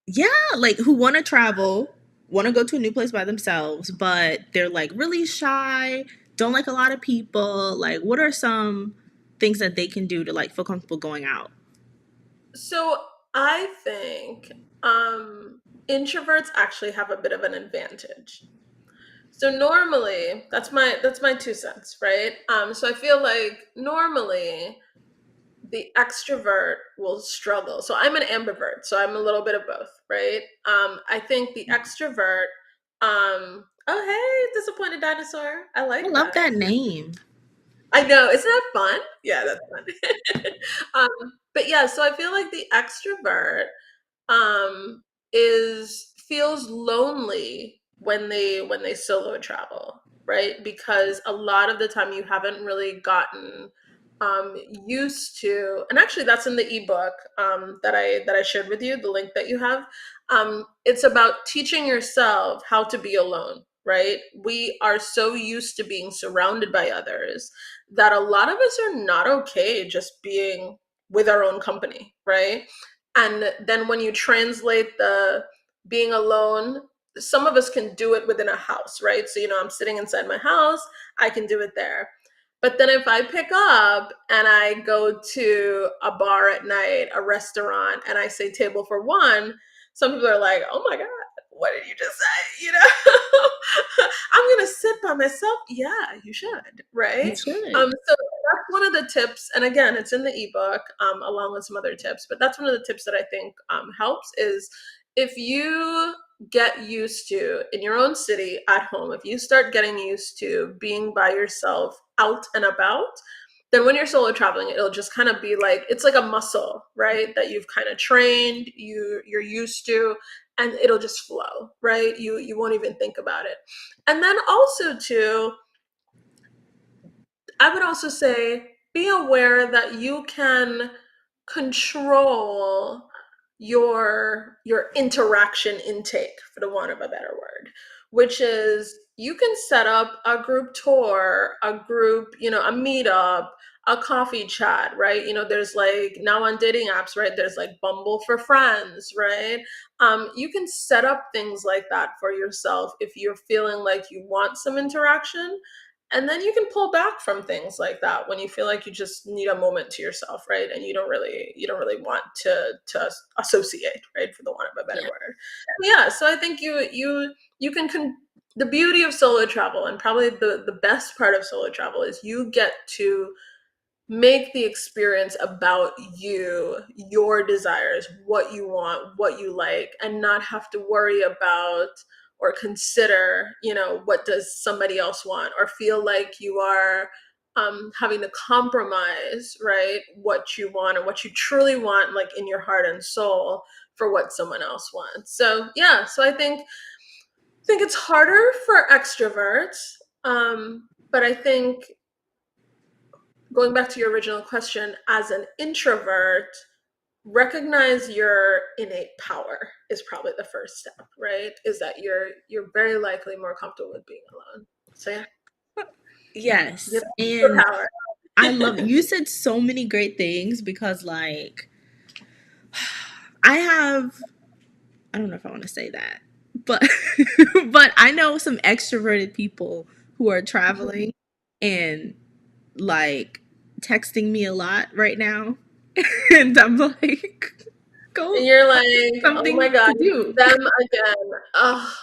yeah, like who want to travel, want to go to a new place by themselves, but they're like really shy, don't like a lot of people. Like, what are some things that they can do to like feel comfortable going out? So I think introverts actually have a bit of an advantage. So normally, that's my 2 cents, right? So I feel like normally the extrovert will struggle. So I'm an ambivert, so I'm a little bit of both, right? I think the extrovert, oh hey, disappointed dinosaur. I I like love that. that name. I know, isn't that fun? Yeah, that's fun. But yeah, so I feel like the extrovert um is feels lonely when they solo travel, right? Because a lot of the time you haven't really gotten used to, and actually that's in the ebook that I shared with you, the link that you have. It's about teaching yourself how to be alone, right? We are so used to being surrounded by others that a lot of us are not okay just being with our own company, right? And then when you translate the being alone, some of us can do it within a house, right? So, I'm sitting inside my house, I can do it there. But then if I pick up and I go to a bar at night, a restaurant, and I say table for one, some people are like, oh my God, what did you just say? I'm going to sit by myself. Yeah, you should, You right? should. So that's one of the tips. And again, it's in the ebook along with some other tips. But that's one of the tips that I think helps is if you get used to in your own city at home, if you start getting used to being by yourself out and about, then when you're solo traveling, it'll just kind of be like it's like a muscle, right? That you've kind of trained, you're used to, and it'll just flow, right? You won't even think about it. And then also too, I would also say be aware that you can control your interaction intake, for the want of a better word, which is you can set up a group tour, a group, a meetup, a coffee chat, right? There's like now on dating apps, right? There's like Bumble for Friends, right? You can set up things like that for yourself if you're feeling like you want some interaction, And then you can pull back from things like that when you feel like you just need a moment to yourself, right? And you don't really want to associate, right, for the want of a better Yeah. word. Yeah, so I think you can the beauty of solo travel, and probably the best part of solo travel, is you get to make the experience about you, your desires, what you want, what you like, and not have to worry about or consider, what does somebody else want, or feel like you are having to compromise, right, what you want and what you truly want, like in your heart and soul, for what someone else wants. So yeah, so I think it's harder for extroverts, but I think, going back to your original question, as an introvert, recognize your innate power is probably the first step, right? Is that you're very likely more comfortable with being alone. So yeah, Yes. give your And power. I love you said so many great things because like I have I don't know if I want to say that, but but I know some extroverted people who are traveling and like texting me a lot right now, and I'm like, And go you're find like, oh my something God, to do. them again. Oh,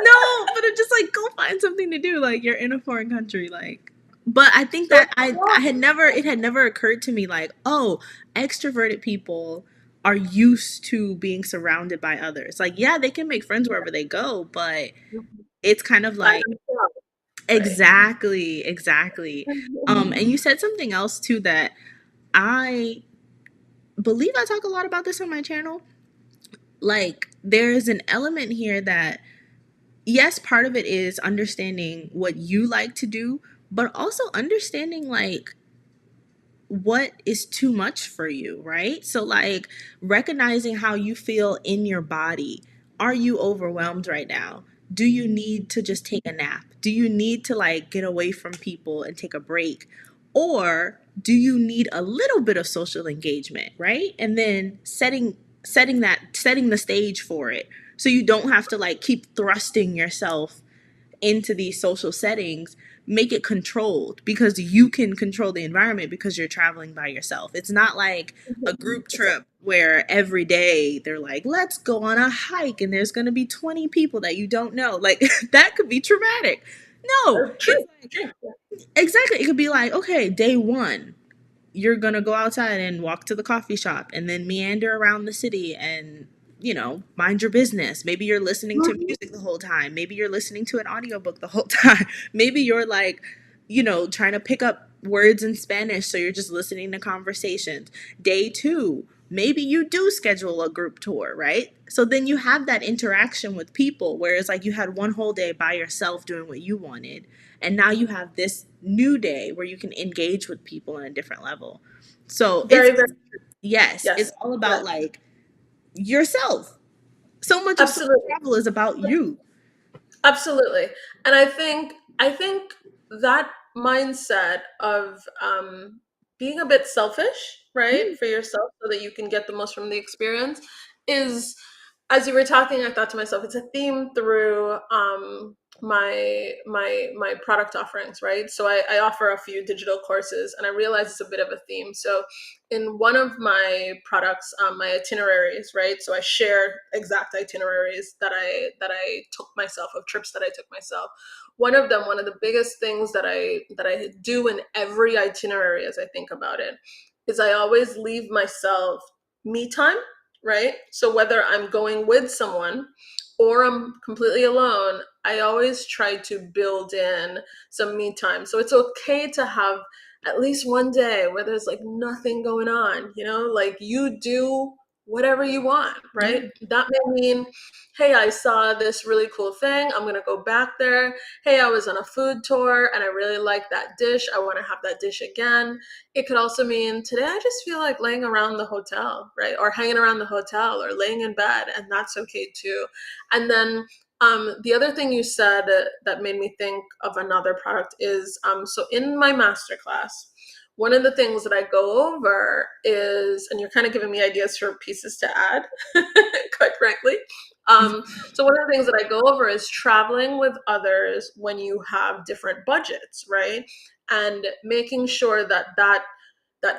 No, but I'm just like, go find something to do. Like you're in a foreign country, like. But I think so that I had never it had never occurred to me like, oh, extroverted people are used to being surrounded by others. Like, yeah, they can make friends wherever they go, but it's kind of by like themselves, right? exactly, exactly. And you said something else too that I believe I talk a lot about this on my channel. Like, there's an element here that yes, part of it is understanding what you like to do, but also understanding like what is too much for you, right? So, like, recognizing how you feel in your body. Are you overwhelmed right now? Do you need to just take a nap? Do you need to like get away from people and take a break? Or do you need a little bit of social engagement, right? And then setting the stage for it so you don't have to like keep thrusting yourself into these social settings. Make it controlled because you can control the environment because you're traveling by yourself. It's not like a group trip where every day they're like, let's go on a hike and there's going to be 20 people that you don't know. Like that could be traumatic. No, True, it's like, true. exactly. It could be like, okay, day one, you're gonna go outside and walk to the coffee shop and then meander around the city and mind your business. Maybe you're listening to Mhm. music the whole time. Maybe you're listening to an audiobook the whole time. Maybe you're like trying to pick up words in Spanish, so you're just listening to conversations. Day two, maybe you do schedule a group tour, right? So then you have that interaction with people, whereas like you had one whole day by yourself doing what you wanted, and now you have this new day where you can engage with people on a different level. So Very, very, yes, it's yes, all yes, about like yourself. So much of solo absolutely. travel is about you. Absolutely. And I think that mindset of being a bit selfish, right, Mm, for yourself so that you can get the most from the experience is, as you were talking, I thought to myself, it's a theme through my product offerings, right? So I offer a few digital courses, and I realize it's a bit of a theme. So in one of my products, my itineraries, right? So I share exact itineraries that I took myself, of trips that I took myself. One of the biggest things that I do in every itinerary, as I think about it, is I always leave myself me time, right? So whether I'm going with someone or I'm completely alone, I always try to build in some me time. So it's okay to have at least one day where there's like nothing going on, like you do whatever you want, yeah. right? That may mean, hey, I saw this really cool thing. I'm going to go back there. Hey, I was on a food tour and I really like that dish. I want to have that dish again. It could also mean, today I just feel like laying around the hotel, right? Or hanging around the hotel or laying in bed, and that's okay too. And then the other thing you said that made me think of another product is, so in my masterclass, one of the things that I go over is, and you're kind of giving me ideas for pieces to add, quite frankly, So one of the things that I go over is traveling with others when you have different budgets, right? And making sure that that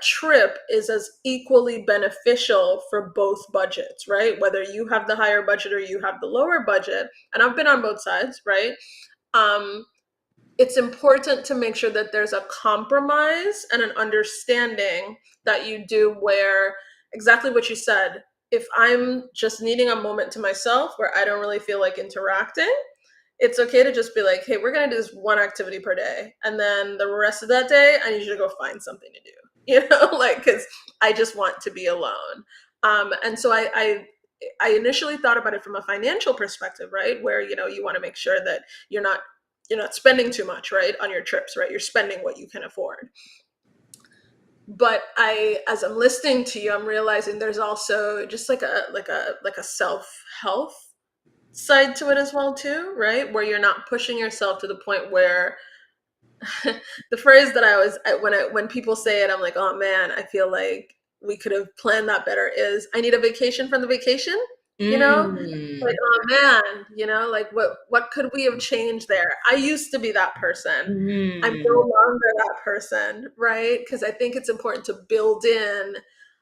trip is as equally beneficial for both budgets, right? Whether you have the higher budget or you have the lower budget, and I've been on both sides, right? Um, it's important to make sure that there's a compromise and an understanding that you do where exactly what you said. If I'm just needing a moment to myself where I don't really feel like interacting, it's okay to just be like, hey, we're going to do this one activity per day. And then the rest of that day, I need you to go find something to do, like, because I just want to be alone. And so I initially thought about it from a financial perspective, right? Where, you want to make sure that you're not spending too much, right, on your trips, right? You're spending what you can afford. But as I'm listening to you, I'm realizing there's also just like a self health side to it as well too, right? Where you're not pushing yourself to the point where the phrase that I always when people say it, I'm like, oh man, I feel like we could have planned that better. Is I need a vacation from the vacation, you know? Like, Mm. oh man, like what could we have changed there? I used to be that person. I'm no Mm. longer that person, right? Because I think it's important to build in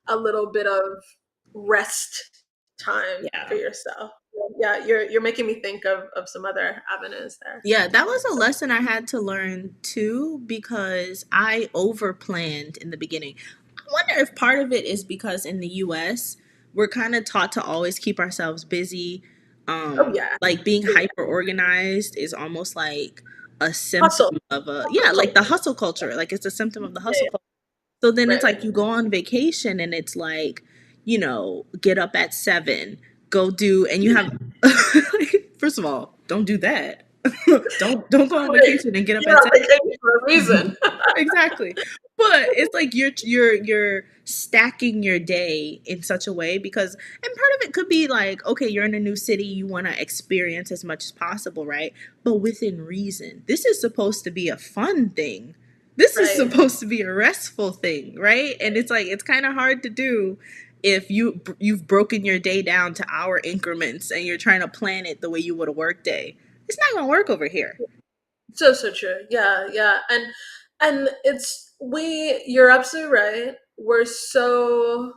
a little bit of rest time for Yeah. yourself. Yeah, you're making me think of some other avenues there. Yeah, that was a lesson I had to learn too because I overplanned in the beginning. I wonder if part of it is because in the US, we're kind of taught to always keep ourselves busy. Oh yeah, Like being yeah. hyper organized is almost like a symptom Hustle, of a, hustle yeah, like the culture. hustle culture. Like it's a symptom of the Yeah, hustle yeah. culture. So then it's Right, like right. you go on vacation and it's like, get up at 7, go do, and you have, first of all, don't do that. Don't go on Right. vacation and get up You're at on vacation for a 7. reason. Exactly. But it's like you're stacking your day in such a way because and part of it could be like, okay, you're in a new city, you want to experience as much as possible, right? But within reason. This is supposed to be a fun thing. This is Right. supposed to be a restful thing, right? And it's like it's kind of hard to do if you've broken your day down to hour increments and you're trying to plan it the way you would a work day. It's not going to work over here. So true. Yeah, yeah. And you're absolutely right. We're so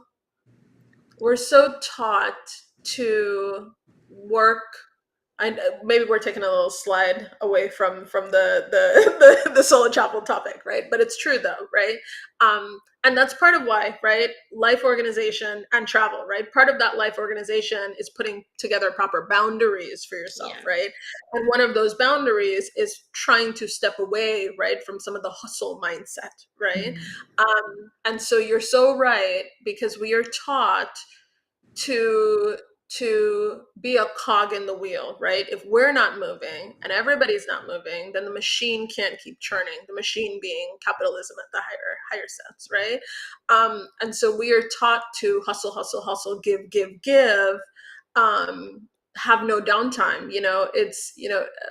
taught to work. Maybe we're taking a little slide away from the solo travel topic, right? But it's true though, right? And that's part of why, right? Life organization and travel, right? Part of that life organization is putting together proper boundaries for yourself, Yeah. right? And one of those boundaries is trying to step away, right, from some of the hustle mindset, right? Mhm. And so you're so right because we are taught to be a cog in the wheel, right? If we're not moving and everybody's not moving, then the machine can't keep churning. The machine being capitalism at the higher sense, right? And so we are taught to hustle, hustle, hustle, give, have no downtime. It's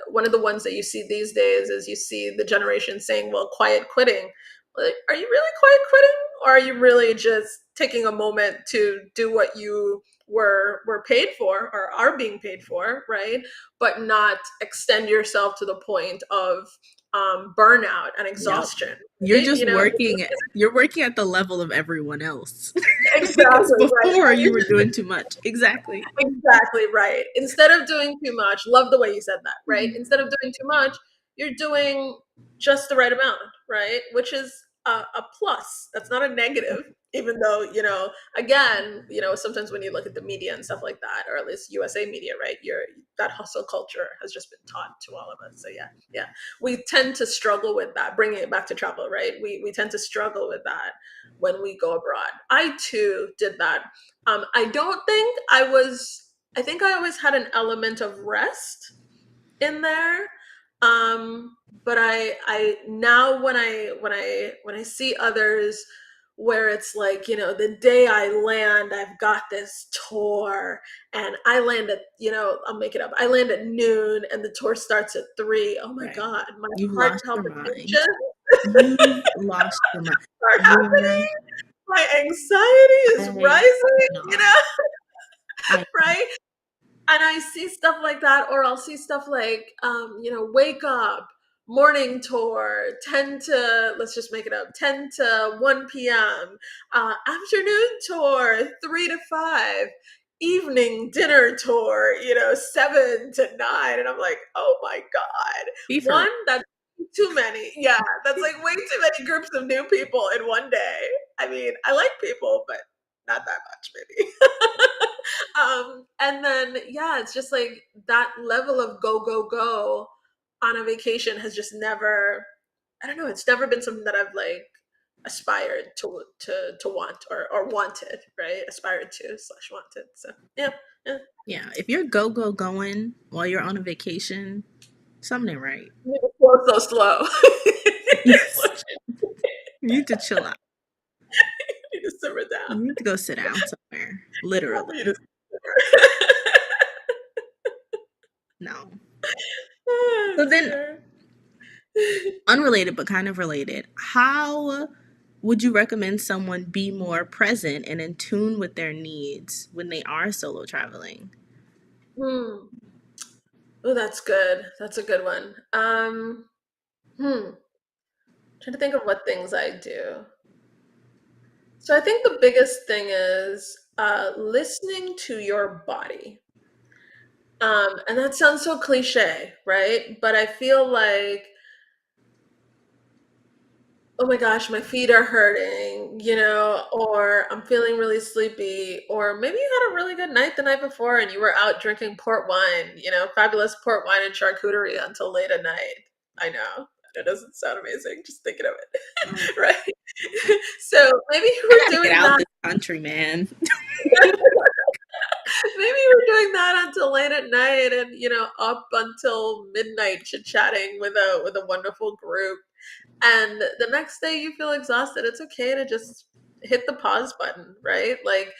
one of the ones that you see these days is you see the generation saying, "Well, quiet quitting." Like, are you really quiet quitting, or are you really just taking a moment to do what you were paid for or are being paid for, right? But not extend yourself to the point of burnout and Yep. exhaustion, You're right? just working at the level of everyone else. Because Exactly right. before you were doing too much. Exactly. Exactly right. Instead of doing too much, love the way you said that, right? Instead of doing too much, you're doing just the right amount, right? Which is a plus. That's not a negative, even though, again, sometimes when you look at the media and stuff like that, or at least USA media, right? That hustle culture has just been taught to all of us. So yeah, yeah. We tend to struggle with that, bringing it back to travel, right? We tend to struggle with that when we go abroad. I too did that. I don't think I think I always had an element of rest in there. But I now when I see others where it's like, the day I land, I've got this tour and I land at, I'll make it up. I land at noon and the tour starts at 3. Oh my Right. God, my You've heart lost your mind. palpitations You've lost your mind. are You're happening. My anxiety is I rising, cannot. I right? and I see stuff like that, or I'll see stuff like, wake up, morning tour, 10 to, let's just make it up, 10 to 1 p.m., afternoon tour, 3 to 5, evening dinner tour, 7 to 9. And I'm like, oh my God. Be for One, that's too many. Yeah, that's like way too many groups of new people in one day. I mean, I like people, but not that much, maybe. And then, yeah, it's just like that level of go, go, go on a vacation has just never, I don't know, it's never been something that I've like aspired to want, or wanted, right? Aspired to slash wanted. So yeah, yeah. yeah. If you're go going while you're on a vacation, something ain't right. You need to flow so slow. Yes, you need to chill out. You need to simmer You down. need to go sit down somewhere. You need to Literally, simmer. no. Oh So then, dear. unrelated but kind of related, how would you recommend someone be more present and in tune with their needs when they are solo traveling? Hmm. Oh, that's good. That's a good one. Trying to think of what things I do. So I think the biggest thing is listening to your body. And that sounds so cliche, right? But I feel like, oh my gosh, my feet are hurting, or I'm feeling really sleepy, or maybe you had a really good night the night before and you were out drinking port wine, fabulous port wine and charcuterie until late at night. I know. It doesn't sound amazing just thinking of Oh, it, right? So maybe you I were gotta get doing out that. this country, man. Maybe you were doing that until late at night and, up until midnight chit-chatting with a wonderful group. And the next day you feel exhausted. It's okay to just hit the pause button, right? Like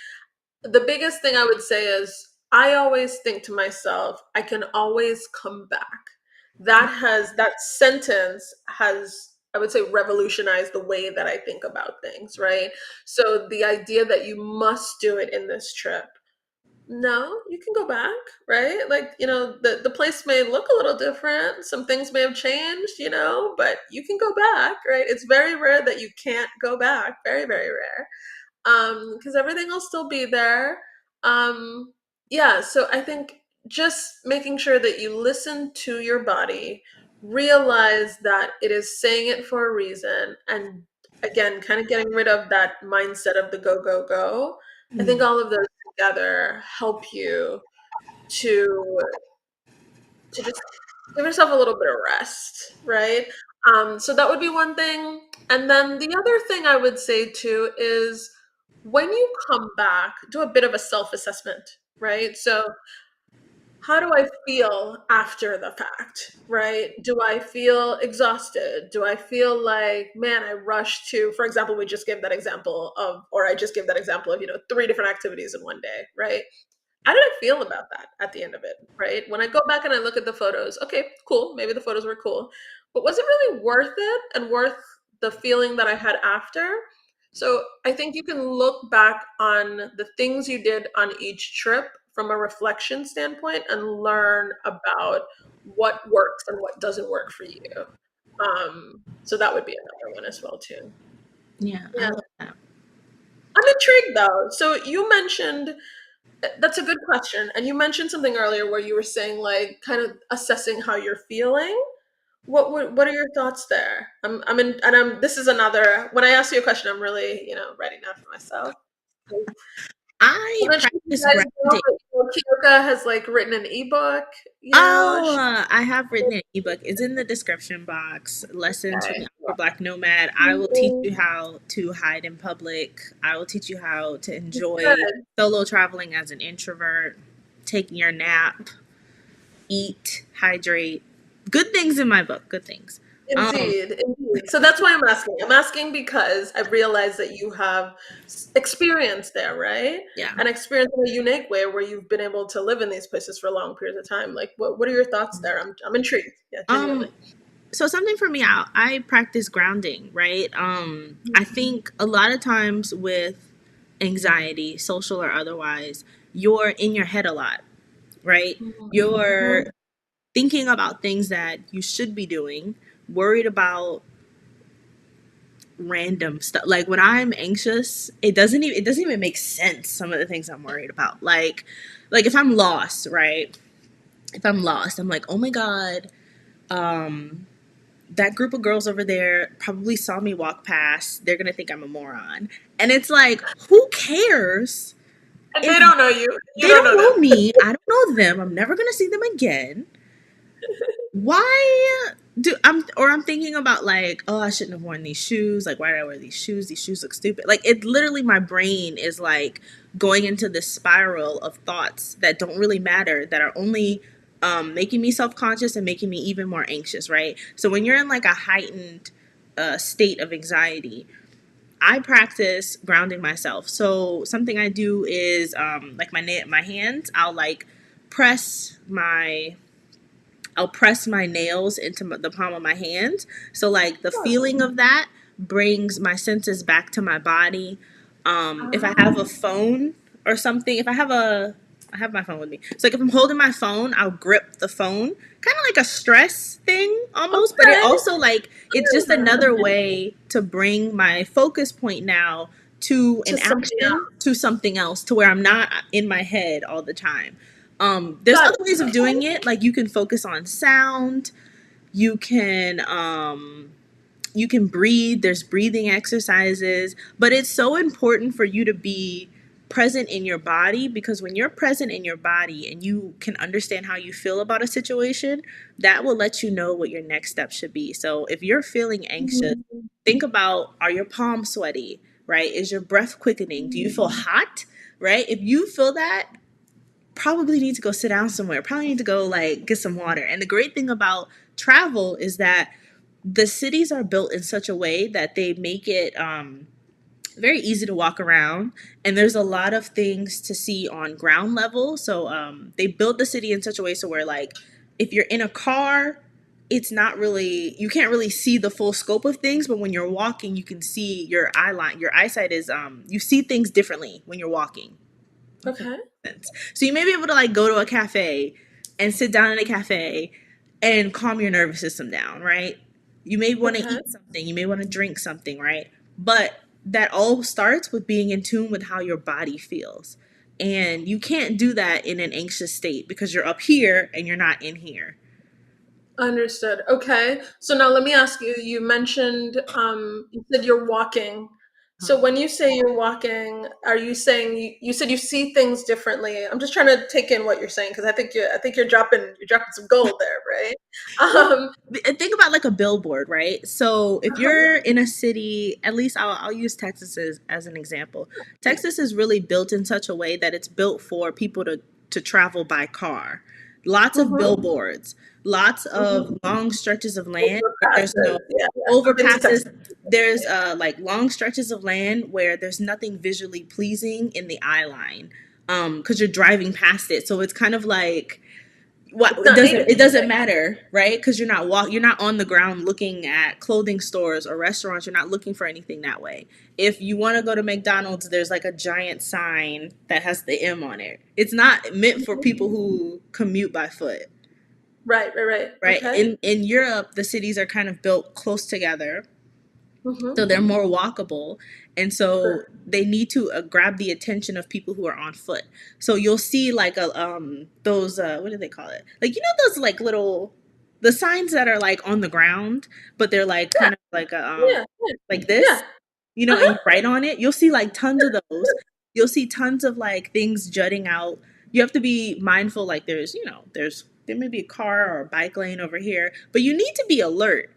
the biggest thing I would say is I always think to myself, I can always come back. That sentence has, I would say, revolutionized the way that I think about things, right? So the idea that you must do it in this trip, no, you can go back, right? Like, the place may look a little different. Some things may have changed, but you can go back, right? It's very rare that you can't go back. Very, very rare. Because everything will still be there. Yeah, so I think just making sure that you listen to your body, realize that it is saying it for a reason, and again, kind of getting rid of that mindset of the go, go, go. I think Mm. all of those together help you to just give yourself a little bit of rest, right? So that would be one thing. And then the other thing I would say too is when you come back, do a bit of a self assessment, right? So how do I feel after the fact, right? Do I feel exhausted? Do I feel like, man, I rushed to, for example, we just gave that example of, or I just gave that example of, three different activities in one day, right? How did I feel about that at the end of it, right? When I go back and I look at the photos, okay, cool, maybe the photos were cool, but was it really worth it and worth the feeling that I had after? So I think you can look back on the things you did on each trip from a reflection standpoint and learn about what works and what doesn't work for you. So that would be another one as well too. Yeah, I Yeah, love that. I'm intrigued though. So you mentioned that's a good question. And you mentioned something earlier where you were saying like kind of assessing how you're feeling. What are your thoughts there? I'm in, and I'm this is another when I ask you a question, I'm really, writing down for myself. I'm I not sure if you practice guys know, grounding. but Kyoka has like written an ebook, Oh, I have written an ebook. It's in the description box. Lessons from okay. the Upper Black Nomad. I will teach you how to hide in public. I will teach you how to enjoy Good. solo traveling as an introvert, taking your nap, eat, hydrate. Good things in my book. Good things. Um, Indeed, indeed. So that's why I'm asking. I'm asking because I realize that you have experience there, right? yeah. An experience in a unique way where you've been able to live in these places for long periods of time. Like, what are your thoughts there? I'm intrigued. Yeah, genuinely. Um, so something for me, I practice grounding, right? I think a lot of times with anxiety, social or otherwise, you're in your head a lot. right? Mhm. You're Mhm. thinking about things that you should be doing, worried about random stuff. Like when I'm anxious, it doesn't even make sense some of the things I'm worried about. Like if I'm lost, right? If I'm lost, I'm like, "Oh my god, um that group of girls over there probably saw me walk past. They're going to think I'm a moron." And it's like, who cares And if they don't know you. You they don't don't know them. know me? I don't know them. I'm never going to see them again. Why do I'm thinking about like, oh, I shouldn't have worn these shoes. Like, why did I wear these shoes? These shoes look stupid. Like, it literally, my brain is like going into this spiral of thoughts that don't really matter, that are only making me self-conscious and making me even more anxious, right? So when you're in like a heightened state of anxiety, I practice grounding myself. So something I do is like my hands, press my I'll press my nails into the palm of my hand. So like the Huh. feeling of that brings my senses back to my body. If I have a Ah, phone or something, if I have my phone with me. So like if I'm holding my phone, I'll grip the phone, kind of like a stress thing almost. But it okay. also like it's just another way to bring my focus point now to To an something action, else. to something else, to where I'm not in my head all the time. There's Got other it. ways of Okay. doing it. Like you can focus on sound. You can you can breathe. There's breathing exercises, but it's so important for you to be present in your body, because when you're present in your body and you can understand how you feel about a situation, that will let you know what your next step should be. So if you're feeling anxious, Mhm. think about, are your palms sweaty, right? Is your breath quickening? Do you feel Mhm. hot, right? If you feel that, probably need to go sit down somewhere, probably need to go like get some water. And the great thing about travel is that the cities are built in such a way that they make it very easy to walk around, and there's a lot of things to see on ground level. So they built the city in such a way so where like if you're in a car, it's not really, you can't really see the full scope of things, but when you're walking you can see your eye line, your eyesight is you see things differently when you're walking. Okay. Sense. So you may be able to like go to a cafe and sit down in a cafe and calm your nervous system down, right? You may want to Okay. eat something, you may want to drink something, right? But that all starts with being in tune with how your body feels. And you can't do that in an anxious state because you're up here and you're not in here. Understood. Okay. So now let me ask you, you mentioned you said you're walking. So when you say you're walking, are you saying you said you see things differently? I'm just trying to take in what you're saying because I think you're dropping some gold there, right? Well, Um think about like a billboard, right? So if uh-huh. you're in a city, at least I'll use Texas as an example. Texas is really built in such a way that it's built for people to travel by car. Lots of Mhm. billboards, lots of Mhm. long stretches of land where there's no Overpasses. Yeah, yeah. I've been to Texas. overpasses. There's like long stretches of land where there's nothing visually pleasing in the eye line, because you're driving past it. So it's kind of like, what It's not needed. it doesn't matter, right? Because you're not on the ground looking at clothing stores or restaurants. You're not looking for anything that way. If you want to go to McDonald's, there's like a giant sign that has the M on it. It's not meant for people who commute by foot, Right, right, right. right? Okay. In Europe, the cities are kind of built close together, so Mhm. they're more walkable, and so Sure. they need to grab the attention of people who are on foot. So you'll see like a those what do they call it, like, you know, those like little, the signs that are like on the ground, but they're like Yeah, kind of like a yeah, yeah. like Yeah. this, you know, and Uh-huh. you write on it. You'll see like tons of those. You'll see tons of like things jutting out. You have to be mindful, like there's, you know, there may be a car or a bike lane over here, but you need to be alert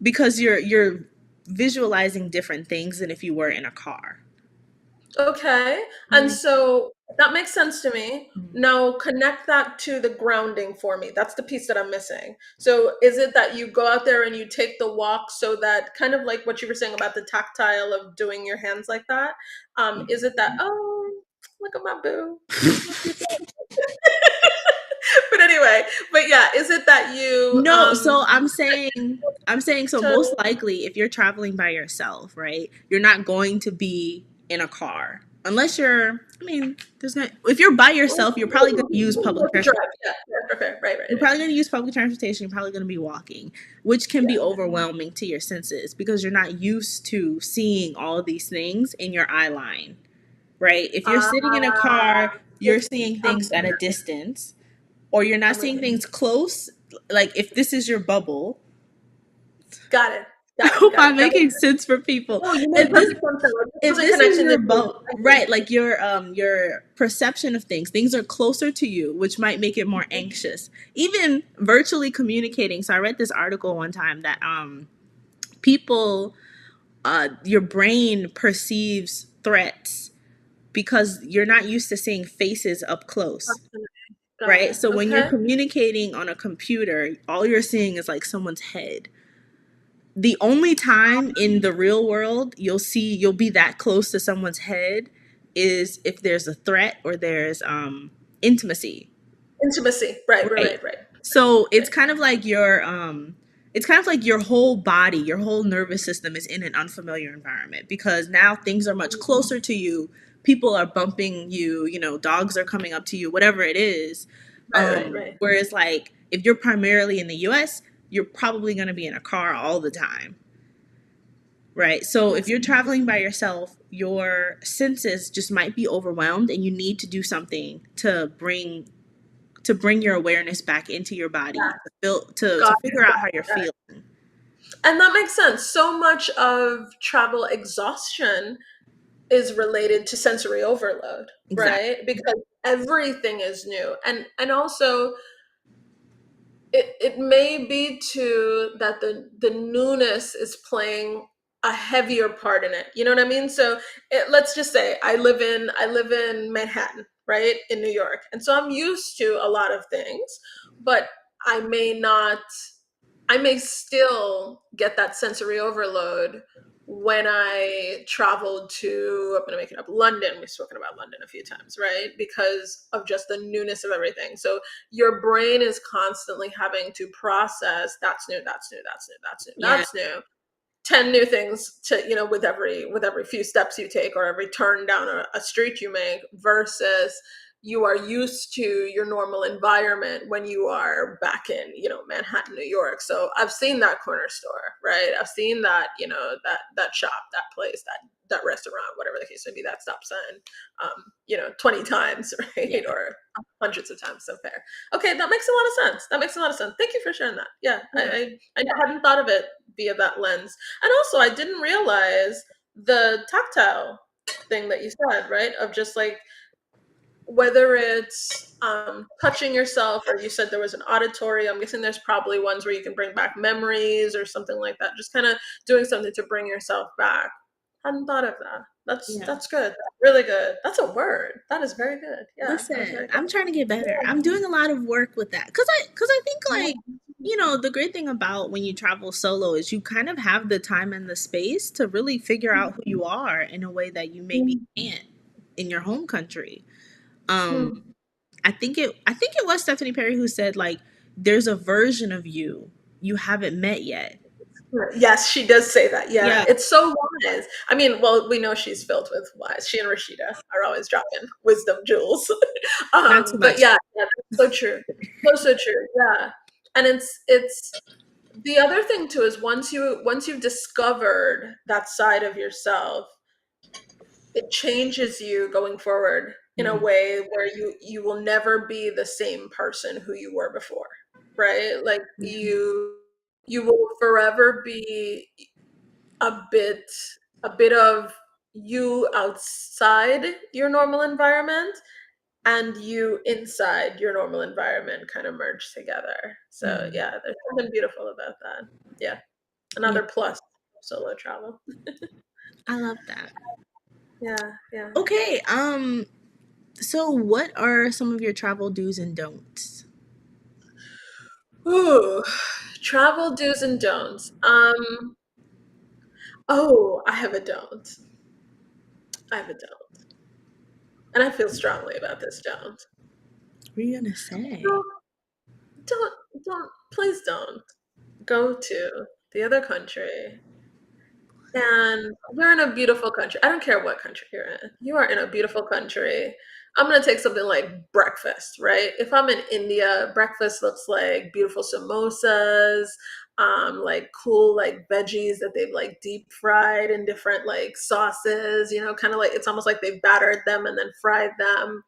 because you're visualizing different things than if you were in a car. Okay. And Mhm. so that makes sense to me. Mhm. Now connect that to the grounding for me. That's the piece that I'm missing. So is it that you go out there and you take the walk so that kind of like what you were saying about the tactile of doing your hands like that? Is it that, oh, look at my boo. Look at but anyway, but yeah, is it that you No, so I'm saying so to most likely if you're traveling by yourself, right? You're not going to be in a car. Unless you're, I mean, there's not. If you're by yourself, you're probably going to use public transportation. Drive. Yeah, yeah, okay, You're right. probably going to use public transportation. You're probably going to be walking, which can be Yeah. overwhelming to your senses because you're not used to seeing all these things in your eye line, right? If you're Uh, sitting in a car, you're it's, seeing um, things at a distance, or you're not I'm with seeing you. things close. Like if this is your bubble, Got it. I Got it. hope Got I'm it. That makes making sense. sense for people. No, you make If this perfect sense now. Like, if wasn't this is connecting the your dots. boat, right, like your perception of things are closer to you, which might make it more anxious, even virtually communicating. So I read this article one time that people your brain perceives threats because you're not used to seeing faces up close, Got right? it. So when you're Okay. communicating on a computer, all you're seeing is like someone's head. The only time in the real world you'll be that close to someone's head is if there's a threat or there's intimacy, Intimacy. Right, right, right? right, right. So Right. it's kind of like your whole body, your whole nervous system is in an unfamiliar environment because now things are much closer to you. People are bumping you, dogs are coming up to you, whatever it is. Right, right, right. Whereas like if you're primarily in the US, you're probably going to be in a car all the time, right? So if Yes. you're traveling by yourself, your senses just might be overwhelmed and you need to do something to bring your awareness back into your body Yeah. to feel to Got figure it. out how you're Got it. feeling. And that makes sense. So much of travel exhaustion is related to sensory overload, Exactly. right? Because everything is new. And also it may be too that the newness is playing a heavier part in it. You know what I mean? So let's just say I live in Manhattan, right, in New York, and so I'm used to a lot of things, but I may not I may still get that sensory overload when I traveled to, I'm going to make it up, London. We've spoken about London a few times, right? Because of just the newness of everything. So your brain is constantly having to process that's new, that's new, that's new, that's new, Yeah. that's new. 10 new things to, with every few steps you take or every turn down a street you make, versus you are used to your normal environment when you are back in, Manhattan, New York. So I've seen that corner store, right? I've seen that, that shop, that place, that restaurant, whatever the case may be, that stop sign, 20 times, Yeah. right? Or hundreds of times. So fair. Okay, that makes a lot of sense. That makes a lot of sense. Thank you for sharing that. Yeah, Yeah. I hadn't thought of it via that lens. And also, I didn't realize the tactile thing that you said, right? Of just like whether it's touching yourself, or you said there was an auditory. I'm guessing there's probably ones where you can bring back memories or something like that. Just kind of doing something to bring yourself back. Hadn't thought of that. That's Yeah. that's good. That's really good. That's a word. That is very good. Yeah, that was Listen, very good. I'm trying to get better. I'm doing a lot of work with that cuz I think like Yeah. the great thing about when you travel solo is you kind of have the time and the space to really figure out who you are in a way that you maybe can't in your home country. Um Mhm. I think it was Stephanie Perry who said like there's a version of you haven't met yet. Yes, she does say that. Yeah, Yeah, it's so wise. I mean, well, we know she's filled with wise. She and Rashida are always dropping wisdom jewels. not too But much. yeah, that's so true. So true. Yeah, and it's the other thing too is once you've discovered that side of yourself, it changes you going forward in a Mm, way where you will never be the same person who you were before, right? Like yeah. you will forever be a bit a bit of you outside your normal environment and you inside your normal environment kind of merge together. So Mm, yeah, there's something beautiful about that. Yeah, yeah. another plus of solo travel. I love that. Yeah, yeah. Okay, so what are some of your travel do's and don'ts? Ooh, travel do's and don'ts. Oh, I have a don't. I have a don't, and I feel strongly about this don't. What are you gonna say? Don't, don't, please don't go to the other country And we're in a beautiful country. I don't care what country you're in. You are in a beautiful country. I'm gonna take something like breakfast, right? If I'm in India, breakfast looks like beautiful samosas, like cool like veggies that they've like deep fried in different like sauces, kind of like it's almost like they've battered them and then fried them.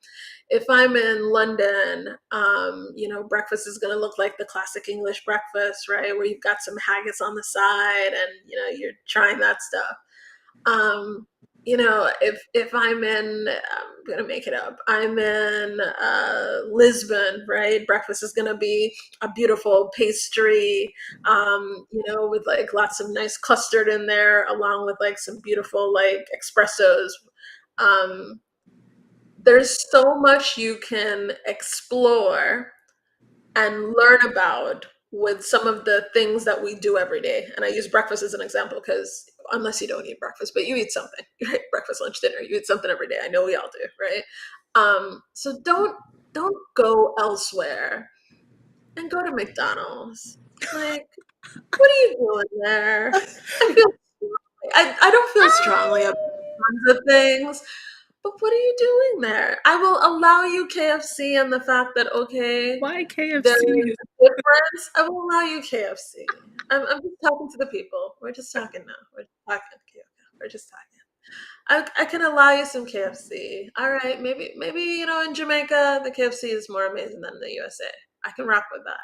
If I'm in London, breakfast is going to look like the classic English breakfast, right? Where you've got some haggis on the side and, you're trying that stuff. Um, if I'm in, I'm going to make it up, I'm in Lisbon, right? Breakfast is going to be a beautiful pastry, with like lots of nice custard in there, along with like some beautiful like espressos. Um, there's so much you can explore and learn about with some of the things that we do every day. And I use breakfast as an example because unless you don't eat breakfast, but you eat something, right? Breakfast, lunch, dinner, you eat something every day. I know we all do, right? So don't go elsewhere and go to McDonald's. Like, what are you doing there? I feel I don't feel strongly about tons of things, but what are you doing there? I will allow you KFC and the fact that, okay, Why there's KFC? a difference. I will allow you KFC. I'm just talking to the people. We're just talking now. We're just talking, Kyoka. We're just talking. I can allow you some KFC. All right, maybe in Jamaica the KFC is more amazing than the USA. I can rock with that.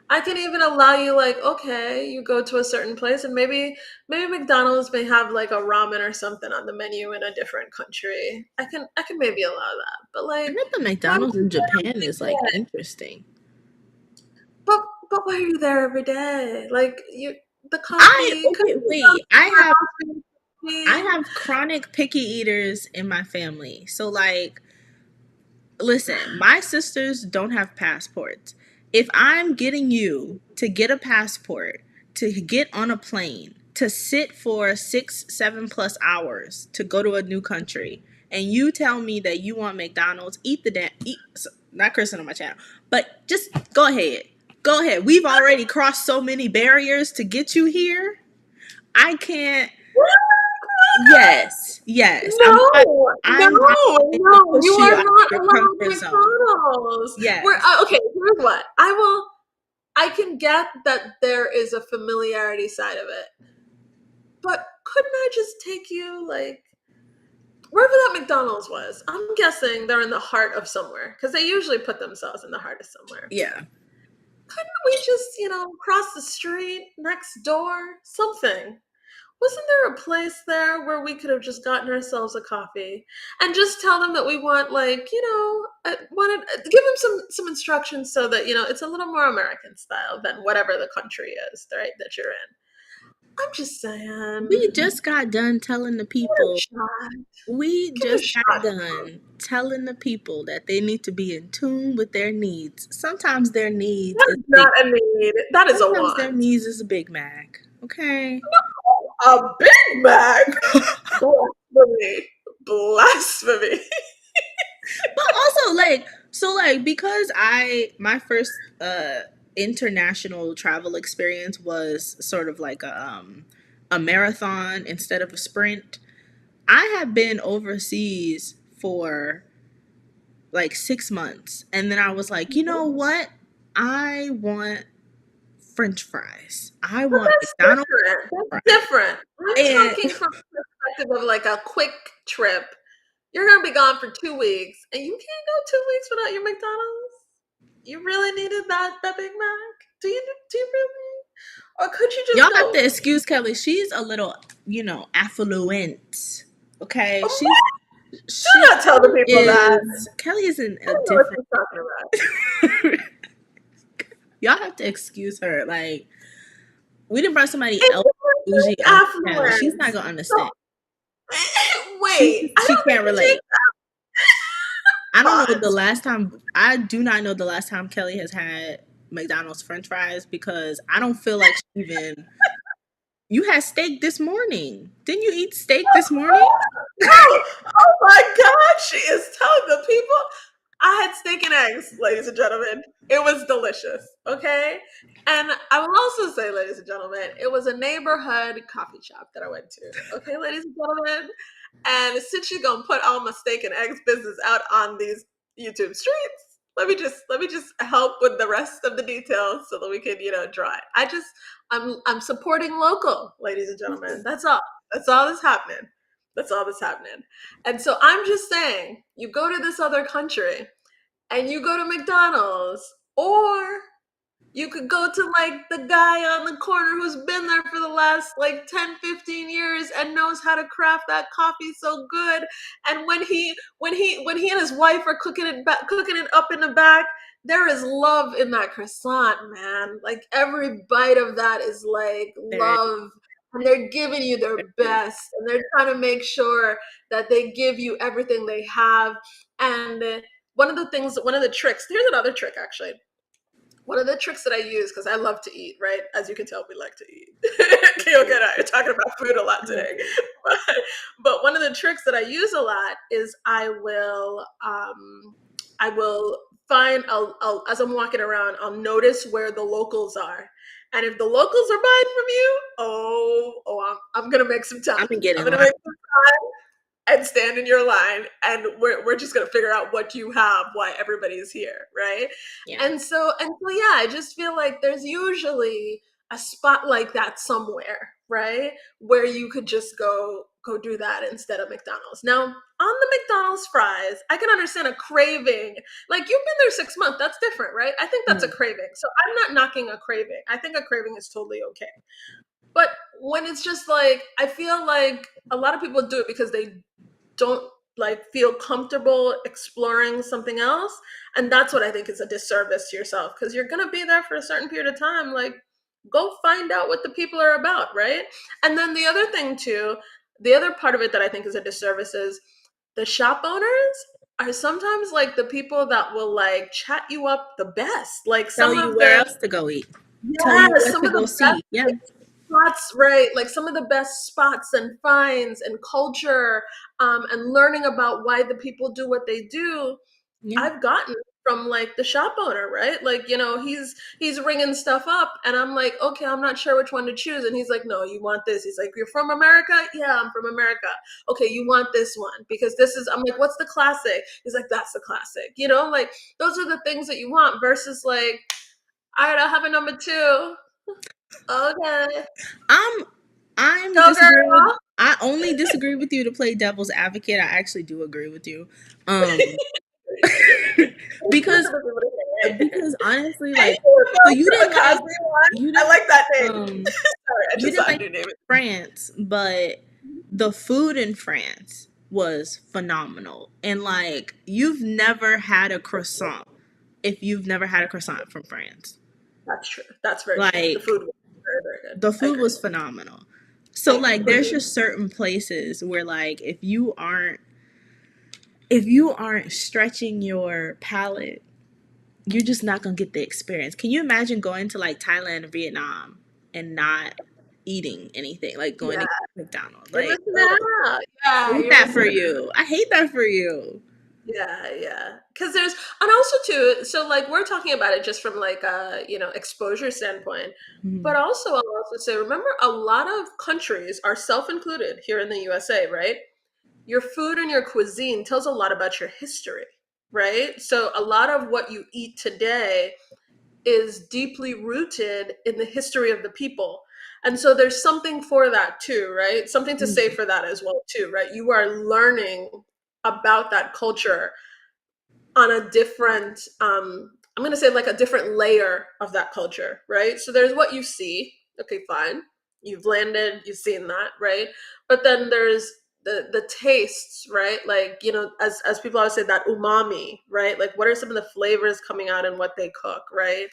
I can even allow you like, okay, you go to a certain place and maybe McDonald's may have like a ramen or something on the menu in a different country. I can maybe allow that. But I like bet the why are McDonald's you in there Japan is every like day? interesting. But why are you there every day? Like the I coffee, couldn't okay, you come wait. to my house and I coffee? have chronic picky eaters in my family. So like listen, my sisters don't have passports. If I'm getting you to get a passport, to get on a plane, to sit for 6, 7 plus hours to go to a new country, and you tell me that you want McDonald's, eat the damn eat. Not cursing on my channel, but just go ahead. Go ahead. We've already crossed so many barriers to get you here. I can't. Yes, yes. I'm No, not. no, I'm not going to no, you push you are out of not your allowed comfort zone. McDonald's. We're Yes. okay. Here's what I can get that there is a familiarity side of it, but couldn't I just take you like wherever that McDonald's was? I'm guessing they're in the heart of somewhere because they usually put themselves in the heart of somewhere. Yeah. Couldn't we just, cross the street, next door, something? Wasn't there a place there where we could have just gotten ourselves a coffee and just tell them that we want like, wanted give them some instructions so that, it's a little more American style than whatever the country is, right, that you're in. I'm just We saying, just got done telling the give it a people, shot. we Give it a just got shot. done telling the people that they need to be in tune with their needs. Sometimes their needs That is is big. not a need. That is a Sometimes their want. needs is a Big Mac. Okay. A Big Mac? Blasphemy. Blasphemy. But also like so like because I my first international travel experience was sort of like a marathon instead of a sprint. I have been overseas for like 6 months, and then I was like, you know what? I want French fries. I But want that's McDonald's different. That's fries. different. I'm And talking from the perspective of like a quick trip. You're gonna be gone for 2 weeks, and you can't go 2 weeks without your McDonald's. You really needed that Big Mac? Do you really? Or could you just y'all have to go? excuse Kelly. She's a little, affluent. Okay, Oh, she's what? Do she not tell the people that. is Kelly is in I a don't know what different. she's talking about. Y'all have to excuse her. Like we didn't bring somebody It's else bougie on the channel. She's not affluence. gonna understand. So, wait, I She don't can't appreciate relate. I don't know the that. last time. I do not know the last time Kelly has had McDonald's French fries because I don't feel like she even. You had steak this morning. Didn't you eat steak this morning? Oh, oh my God, she is telling the people. I had steak and eggs, ladies and gentlemen. It was delicious. Okay. And I will also say, ladies and gentlemen, it was a neighborhood coffee shop that I went to. Okay, ladies and gentlemen. And since you're gonna put all my steak and eggs business out on these YouTube streets, let me just help with the rest of the details so that we can, draw it. I'm supporting local, ladies and gentlemen. That's all. That's all that's happening. That's all that's happening. And so I'm just saying, you go to this other country and you go to McDonald's, or you could go to like the guy on the corner who's been there for the last like 10, 15 years and knows how to craft that coffee so good. And when he and his wife are cooking it up in the back, there is love in that croissant, man. Like every bite of that is like There is. love. And they're giving you their best, and they're trying to make sure that they give you everything they have. And one of the tricks, here's another trick actually. One of the tricks that I use, because I love to eat, right? As you can tell, we like to eat. Keoka and I are talking about food a lot today. But, but one of the tricks that I use a lot is I will find, as I'm walking around, I'll notice where the locals are. And if the locals are buying from you, I'm gonna make some time. I'm gonna get I'm in gonna line. make some and stand in your line, and we're just going to figure out what you have, why everybody's here, right? Yeah. And so yeah, I just feel like there's usually a spot like that somewhere, right, where you could just go do that instead of McDonald's. Now on the McDonald's fries, I can understand a craving. Like, you've been there 6 months, that's different, right? I think that's a Mhm. craving, so I'm not knocking a craving. I think a craving is totally okay. But when it's just like, I feel like a lot of people do it because they don't like feel comfortable exploring something else, and that's what I think is a disservice to yourself, because you're going to be there for a certain period of time. Like, go find out what the people are about, right? And then the other thing too, the other part of it that I think is a disservice is the shop owners are sometimes like the people that will like chat you up the best. Like Tell some you of where their else to go eat. Tell yeah, you what some to of the go best see. Yeah. like, spots, right? Like some of the best spots and finds and culture, and learning about why the people do what they do. Yeah. I've gotten from like the shop owner, right? Like, he's ringing stuff up, and I'm like, okay, I'm not sure which one to choose, and he's like, no, you want this. He's like, you're from America? Yeah, I'm from America. Okay, you want this one because this is. I'm like, what's the classic? He's like, that's the classic. Like, those are the things that you want versus like, all right, I'll have a number two. Okay. I'm I'm Go disagreeing with girl. I only disagree with you to play devil's advocate. I actually do agree with you. Um Good. because Hey, honestly, like, so girl, you a didn't like Cosby one. you I didn't like that name. um Sorry, I you just didn't saw a like new name. France, but the food in France was phenomenal. And like, you've never had a croissant if you've never had a croissant from France. That's true. That's very true. The Like, food was very, very good. the I food agree. was phenomenal. So I like, there's agree. just certain places where like, if you aren't stretching your palate, you're just not gonna get the experience. Can you imagine going to like Thailand or Vietnam and not eating anything, like going Yeah, to McDonald's? you're Like, missing ugh, out. I Yeah, hate you're that for missing out. you. I hate that for you. Yeah, yeah. Because and also too, so like we're talking about it just from like a, exposure standpoint, but Mhm. also I'll also say, remember, a lot of countries are self-included here in the USA, right? Your food and your cuisine tells a lot about your history, right? So a lot of what you eat today is deeply rooted in the history of the people. And so there's something for that too, right? Something to say Mhm. for that as well too, right? You are learning about that culture on a different, I'm going to say like a different layer of that culture, right? So there's what you see. Okay, fine. You've landed, you've seen that, right? But then there's the tastes, right? Like, as people always say, that umami, right? Like, what are some of the flavors coming out in what they cook, right?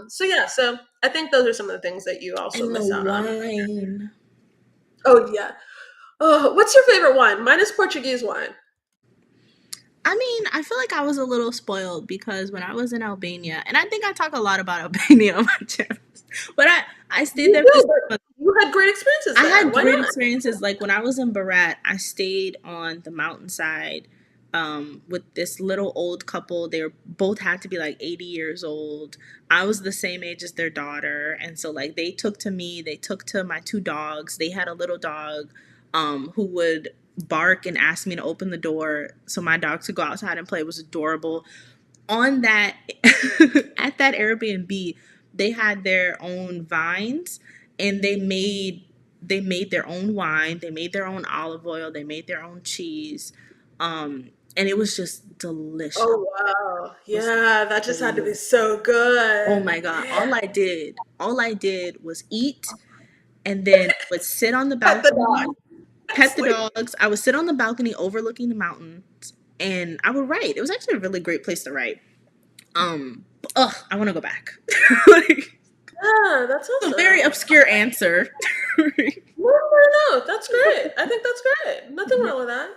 So yeah, so I think those are some of the things that you also And the miss out on. wine. Oh yeah. Oh, what's your favorite wine? Mine is Portuguese wine. I mean, I feel like I was a little spoiled because when I was in Albania, and I think I talk a lot about Albania on my channel, but I stayed You there for do, 6 months. but you had great experiences I there. had Why great not? experiences. Like when I was in Barat, I stayed on the mountainside. with this little old couple. They were both had to be like 80 years old. I was the same age as their daughter, and so like they took to me. They took to my two dogs. They had a little dog who would bark and ask me to open the door so my dogs could go outside and play. It was adorable. On that at that Airbnb, they had their own vines, and they made their own wine, they made their own olive oil, they made their own cheese. And it was just delicious. Oh wow. It was Yeah, that just had to be delicious. so Oh good. my god. Man. All I did was eat, and then I would sit on the Pet the dog balcony, and pet the sleep. dogs. I would sit on the balcony overlooking the mountains, and I would write. It was actually a really great place to write. I want to go back. Like, Yeah, that's a very awesome. obscure answer. No, no, no, that's great. I think that's great. Nothing wrong with that.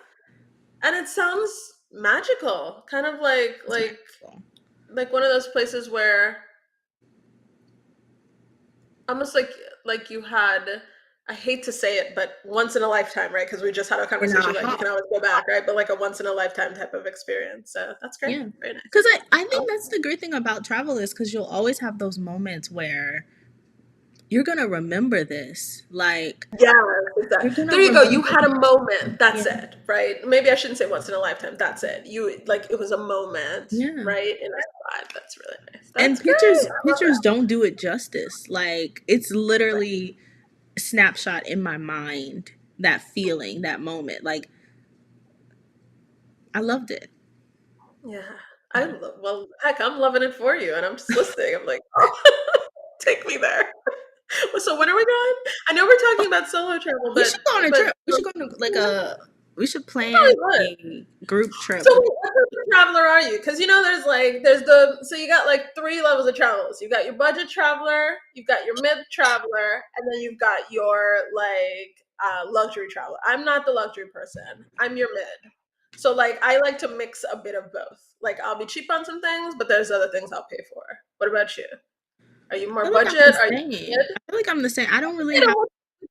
And it sounds magical. Kind of It's magical. like one of those places where almost like you had, I hate to say it, but once in a lifetime, right? Because we just had a And conversation like you aha. can always go back, right? But like a once in a lifetime type of experience. So that's great. Yeah. Very nice. Because I think that's the great thing about travel is because you'll always have those moments where you're going to remember this. Like, Yeah, exactly. you're going to There you go. You remember. had a moment. Yeah. That's it, right? Maybe I shouldn't say once in a lifetime. That's it. You like it was a moment, Yeah. right? In our life. That's really nice. And That's great. I love pictures don't do it justice. Like, it's literally a snapshot in my mind, that feeling, that moment. Like, I loved it. that. Yeah. Yeah. Well, heck, I'm loving it for you, and I'm just listening. I'm like, take me there. So when are we going? I know we're talking about solo travel, We should go on a but trip. We should go on like a. We should we plan probably would. a group So trip. what type of traveler are you? Because you know, there's the so you got like three levels of travelers. You got your budget traveler, you've got your mid traveler, and then you've got your luxury traveler. I'm not the luxury person. I'm your mid. So like I like to mix a bit of both. Like I'll be cheap on some things, but there's other things I'll pay for. What about you? Are you I more feel like I'm the budget? Are you same. mid? I feel like I'm the same. I don't really You know, have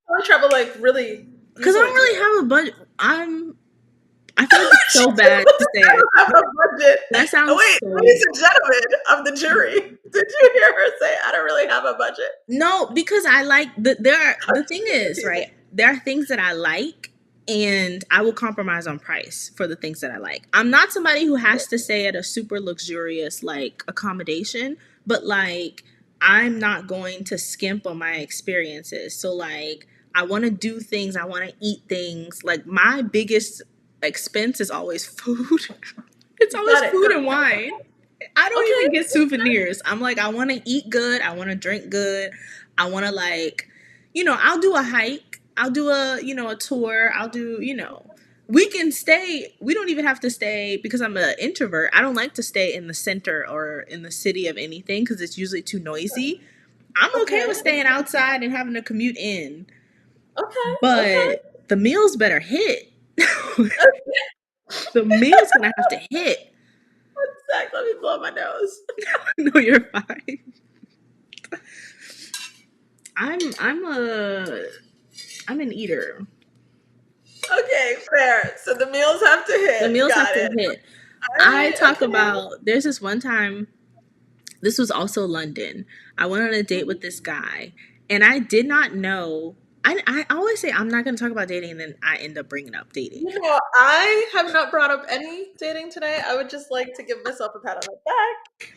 what travel like really because I easily don't to really you? have a budget. I feel like it's so bad to say I it. don't have a budget. That Oh, sounds wait, so ladies and gentlemen of the jury, did you hear her say, I don't really have a budget? no, because I like I'm the thing is, teasing. right? There are things that I like, and I will compromise on price for the things that I like. I'm not somebody who has to stay at a super luxurious like accommodation, but like I'm not going to skimp on my experiences. So like I want to do things, I want to eat things. Like my biggest expense is always food. It's always Got it. food and wine. I don't Okay. even get souvenirs. I'm like, I want to eat good. I want to drink good. I want to like, I'll do a hike. I'll do a tour. I'll do, we can stay. We don't even have to stay because I'm an introvert. I don't like to stay in the center or in the city of anything because it's usually too noisy. I'm okay with Okay. staying outside and having to commute in, Okay. Okay. but the meals better hit. Okay. The meal's gonna have to hit. Zach, let me blow my nose. No, you're fine. I'm I'm an eater. Okay, fair. So the meals have to The hit. meals have Got to it. hit. All I right. talk Okay. about there's this one time, this was also London. I went on a date with this guy, and I did not know. I always say I'm not going to talk about dating, and then I end up bringing up dating. You know, I have not brought up any dating today. I would just like to give myself a pat on the back.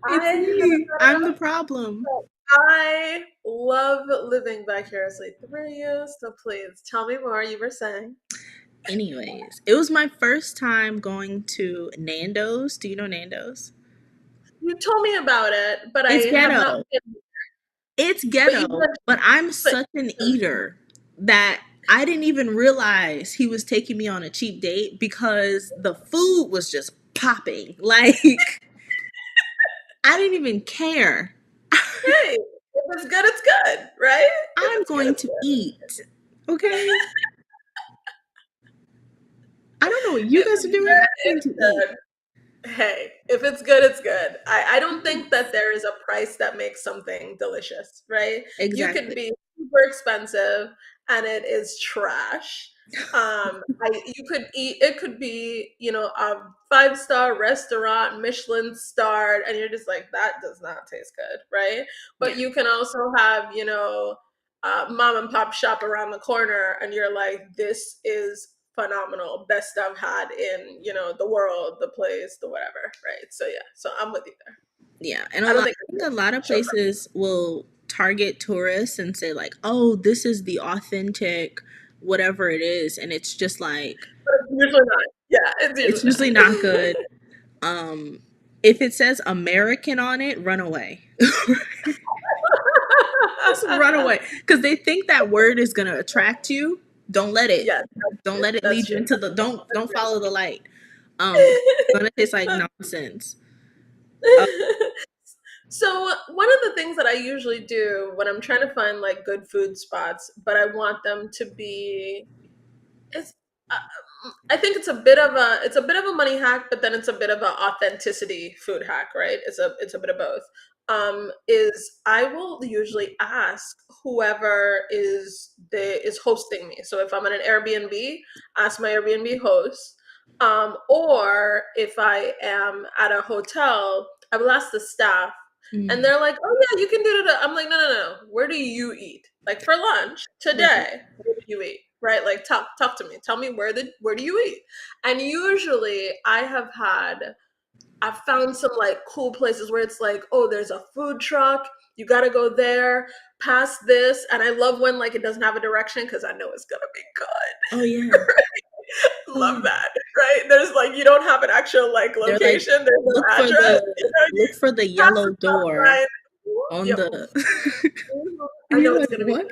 I It's haven't me. brought it I'm the up. problem. I love living vicariously through you. So please tell me more. You were saying Anyways, it was my first time going to Nando's. Do you know Nando's? you told me about it, but I It's have not ghetto. been. It's But you ghetto, mentioned, but I'm but such an eater that I didn't even realize he was taking me on a cheap date because the food was just popping. Like, I didn't even care. hey, if it's good, it's good, right? If I'm it's good, going it's to good. eat. Okay? I don't know what you If guys are it's doing. good, I'm going it's to eat. good. Hey, if it's good, it's good. I don't think that Yes. there is a price that makes something delicious, right? You could Exactly. be super expensive and it is trash. You could eat, it could be, a 5-star restaurant, Michelin starred, and you're just like, that does not taste good, right? But Yeah. you can also have, mom and pop shop around the corner, and you're like, this is phenomenal, best I've had in, the world, the place, the whatever, right? So yeah, so I'm with you there. Yeah, and I don't I think think a lot of it's sugar, places will target tourists and say like, "Oh, this is the authentic whatever it is," and it's just like but it's usually not. Yeah, it's it's usually usually not not. good. Um, if it says American on it, run away. Just run away because they think that word is gonna attract you. Don't let it. Yes, that's Don't true. let it That's lead you true. into the. Don't follow the light. Because it's That's gonna taste like true. nonsense. Uh, So one of the things that I usually do when I'm trying to find like good food spots, but I want them to be, it's I think it's a bit of a money hack, but then it's a bit of an authenticity food hack, right? It's a bit of both. Is I will usually ask whoever is hosting me. So if I'm in an Airbnb, ask my Airbnb host. Or if I am at a hotel, I will ask the staff, and mm, they're like, "Oh yeah, you can do it." I'm like, "No, no, no. Where do you eat? Like for lunch right. today? Where do you eat?" Right? Like talk to me. Tell me where do you eat? And usually I've found some like cool places where it's like, oh, there's a food truck. You got to go there, past this. And I love when like it doesn't have a direction because I know it's going to be Oh yeah. good. Oh Love yeah. that. Right? There's like, you don't have an actual like They're like, location, there's no look for address. look You for the pass the yellow stop door sign. on Yep. the. I And know you're it's like, going to be what? good.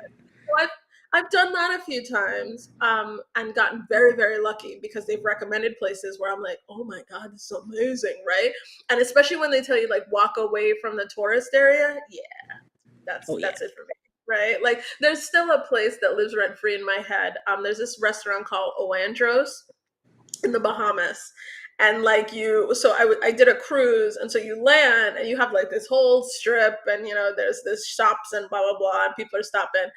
So I've done that a few times, and gotten very, very lucky because they've recommended places where I'm like, oh my God, this is amazing, right? And especially when they tell you like walk away from the tourist area, yeah, Oh yeah. that's it for me. Right? Like there's still a place that lives rent free in my head. There's this restaurant called Oandros in the Bahamas. And like I did a cruise, and so you land and you have like this whole strip, and there's this shops and blah blah blah, and people are stopping,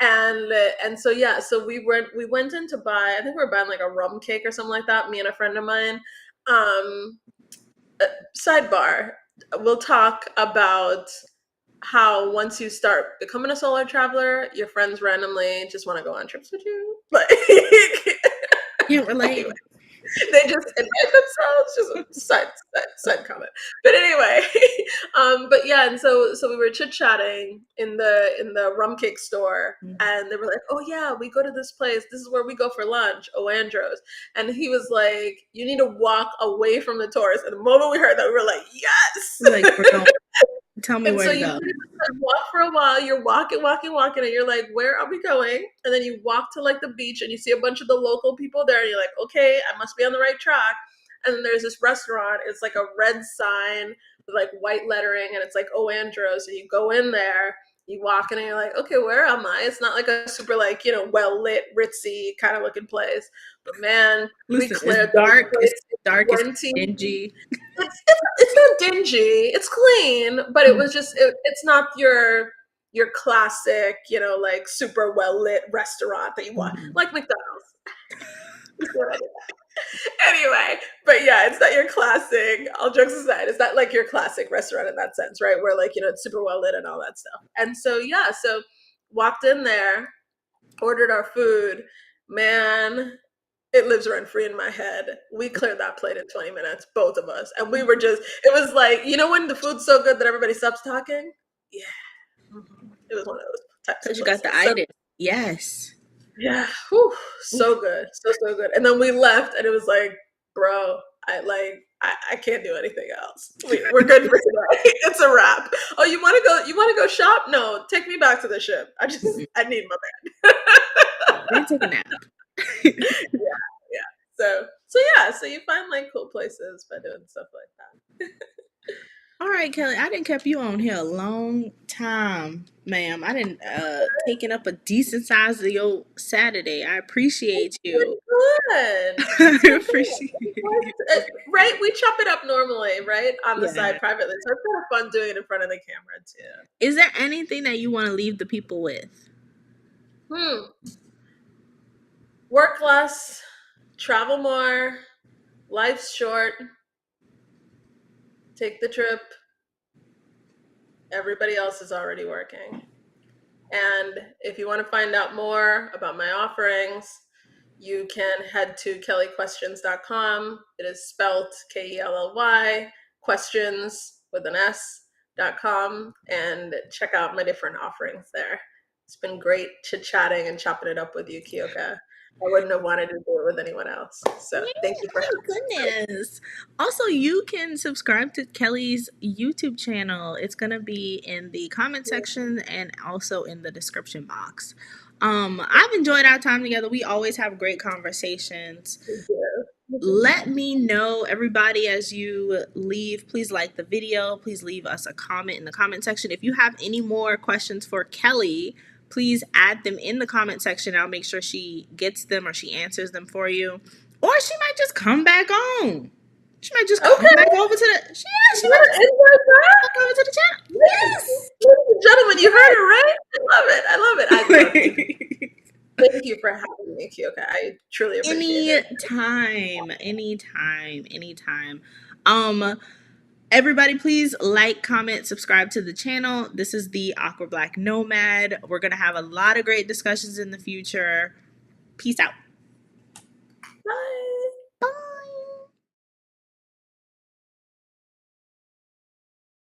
and so yeah, so we went in to buy. I think we were buying like a rum cake or something like that. Me and a friend of mine. Um, Sidebar: we'll talk about how once you start becoming a solo traveler, your friends randomly just want to go on trips with you, like. Can't relate. Anyway, they just invite themselves. Just a side comment. But anyway, but yeah, and so we were chit chatting in the rum cake store, Mm. and they were like, "Oh yeah, we go to this place. This is where we go for lunch, Oandros." And he was like, "You need to walk away from the tourists." And the moment we heard that, we were like, You're like, "Yes!" bro, tell me And where so to you go. pretty much like walk for a while, you're walking, walking, walking, and you're like, where are we going? And then you walk to like the beach and you see a bunch of the local people there, and you're like, okay, I must be on the right track. And then there's this restaurant, it's like a red sign with like white lettering, and it's like Oandros. So you go in there, you walk in, and you're like, okay, where am I? It's not like a super like, well lit, ritzy kind of looking place. But man, we Listen, it's cleared those dark. It's plates dark. in It's 20. dingy. It's not dingy. It's clean, but it Mm. was just it's not your classic, like super well lit restaurant that you want, Mhm. like McDonald's. Anyway, but yeah, it's not your classic. All jokes aside, it's not like your classic restaurant in that sense, right? Where like it's super well lit and all that stuff. And so yeah, so walked in there, ordered our food. Man, it lives rent free in my head. We cleared that plate in 20 minutes, both of us. And we were just, it was like, when the food's so good that everybody stops talking? Yeah. It was one of those types of Because you got the places. So, itis. Yes. yeah, whew, Oof. so good. So, so good. And then we left, and it was like, bro, I can't do anything else. We're good for today. It's a wrap. Oh, you want to go shop? No, take me back to the ship. Mm-mm. I need my They take a nap. yeah, yeah. So yeah, so you find like cool places by doing stuff like that. All right, Kelly. I didn't kept you on here a long time, ma'am. I didn't taking up a decent size of your Saturday. I appreciate It's you. been good. I It's been appreciate you. good. Right? We chop it up normally, right? On the Yeah. side privately. So it's kind of fun doing it in front of the camera too. Is there anything that you want to leave the people with? Hmm. Work less, travel more, life's short, take the trip. Everybody else is already working. And if you want to find out more about my offerings, you can head to kellyquestions.com. It is spelled Kelly, questions with an S.com, and check out my different offerings there. It's been great chit chatting and chopping it up with you, Kyoka. I wouldn't have wanted to do it with anyone else. So Yeah, thank you for my having me. goodness. Also, you can subscribe to Kelly's YouTube channel. It's going to be in the comment section and also in the description box. I've enjoyed our time together. We always have great conversations. Thank you. Let me know, everybody, as you leave. Please like the video. Please leave us a comment in the comment section. If you have any more questions for Kelly, please add them in the comment section. I'll make sure she gets them or she answers them for you. Or she might just come back on. She might just come Okay, back over to the. She might we're just in come back. over to the channel. Ladies and gentlemen, you heard it right. I love it. I love it. I love you. Yes. Thank you for having me, Kyoka. I truly appreciate it. Anytime, anytime, anytime. Um, Everybody, please like, comment, subscribe to the channel. This is the Awkward Black Nomad. We're going to have a lot of great discussions in the future. Peace out.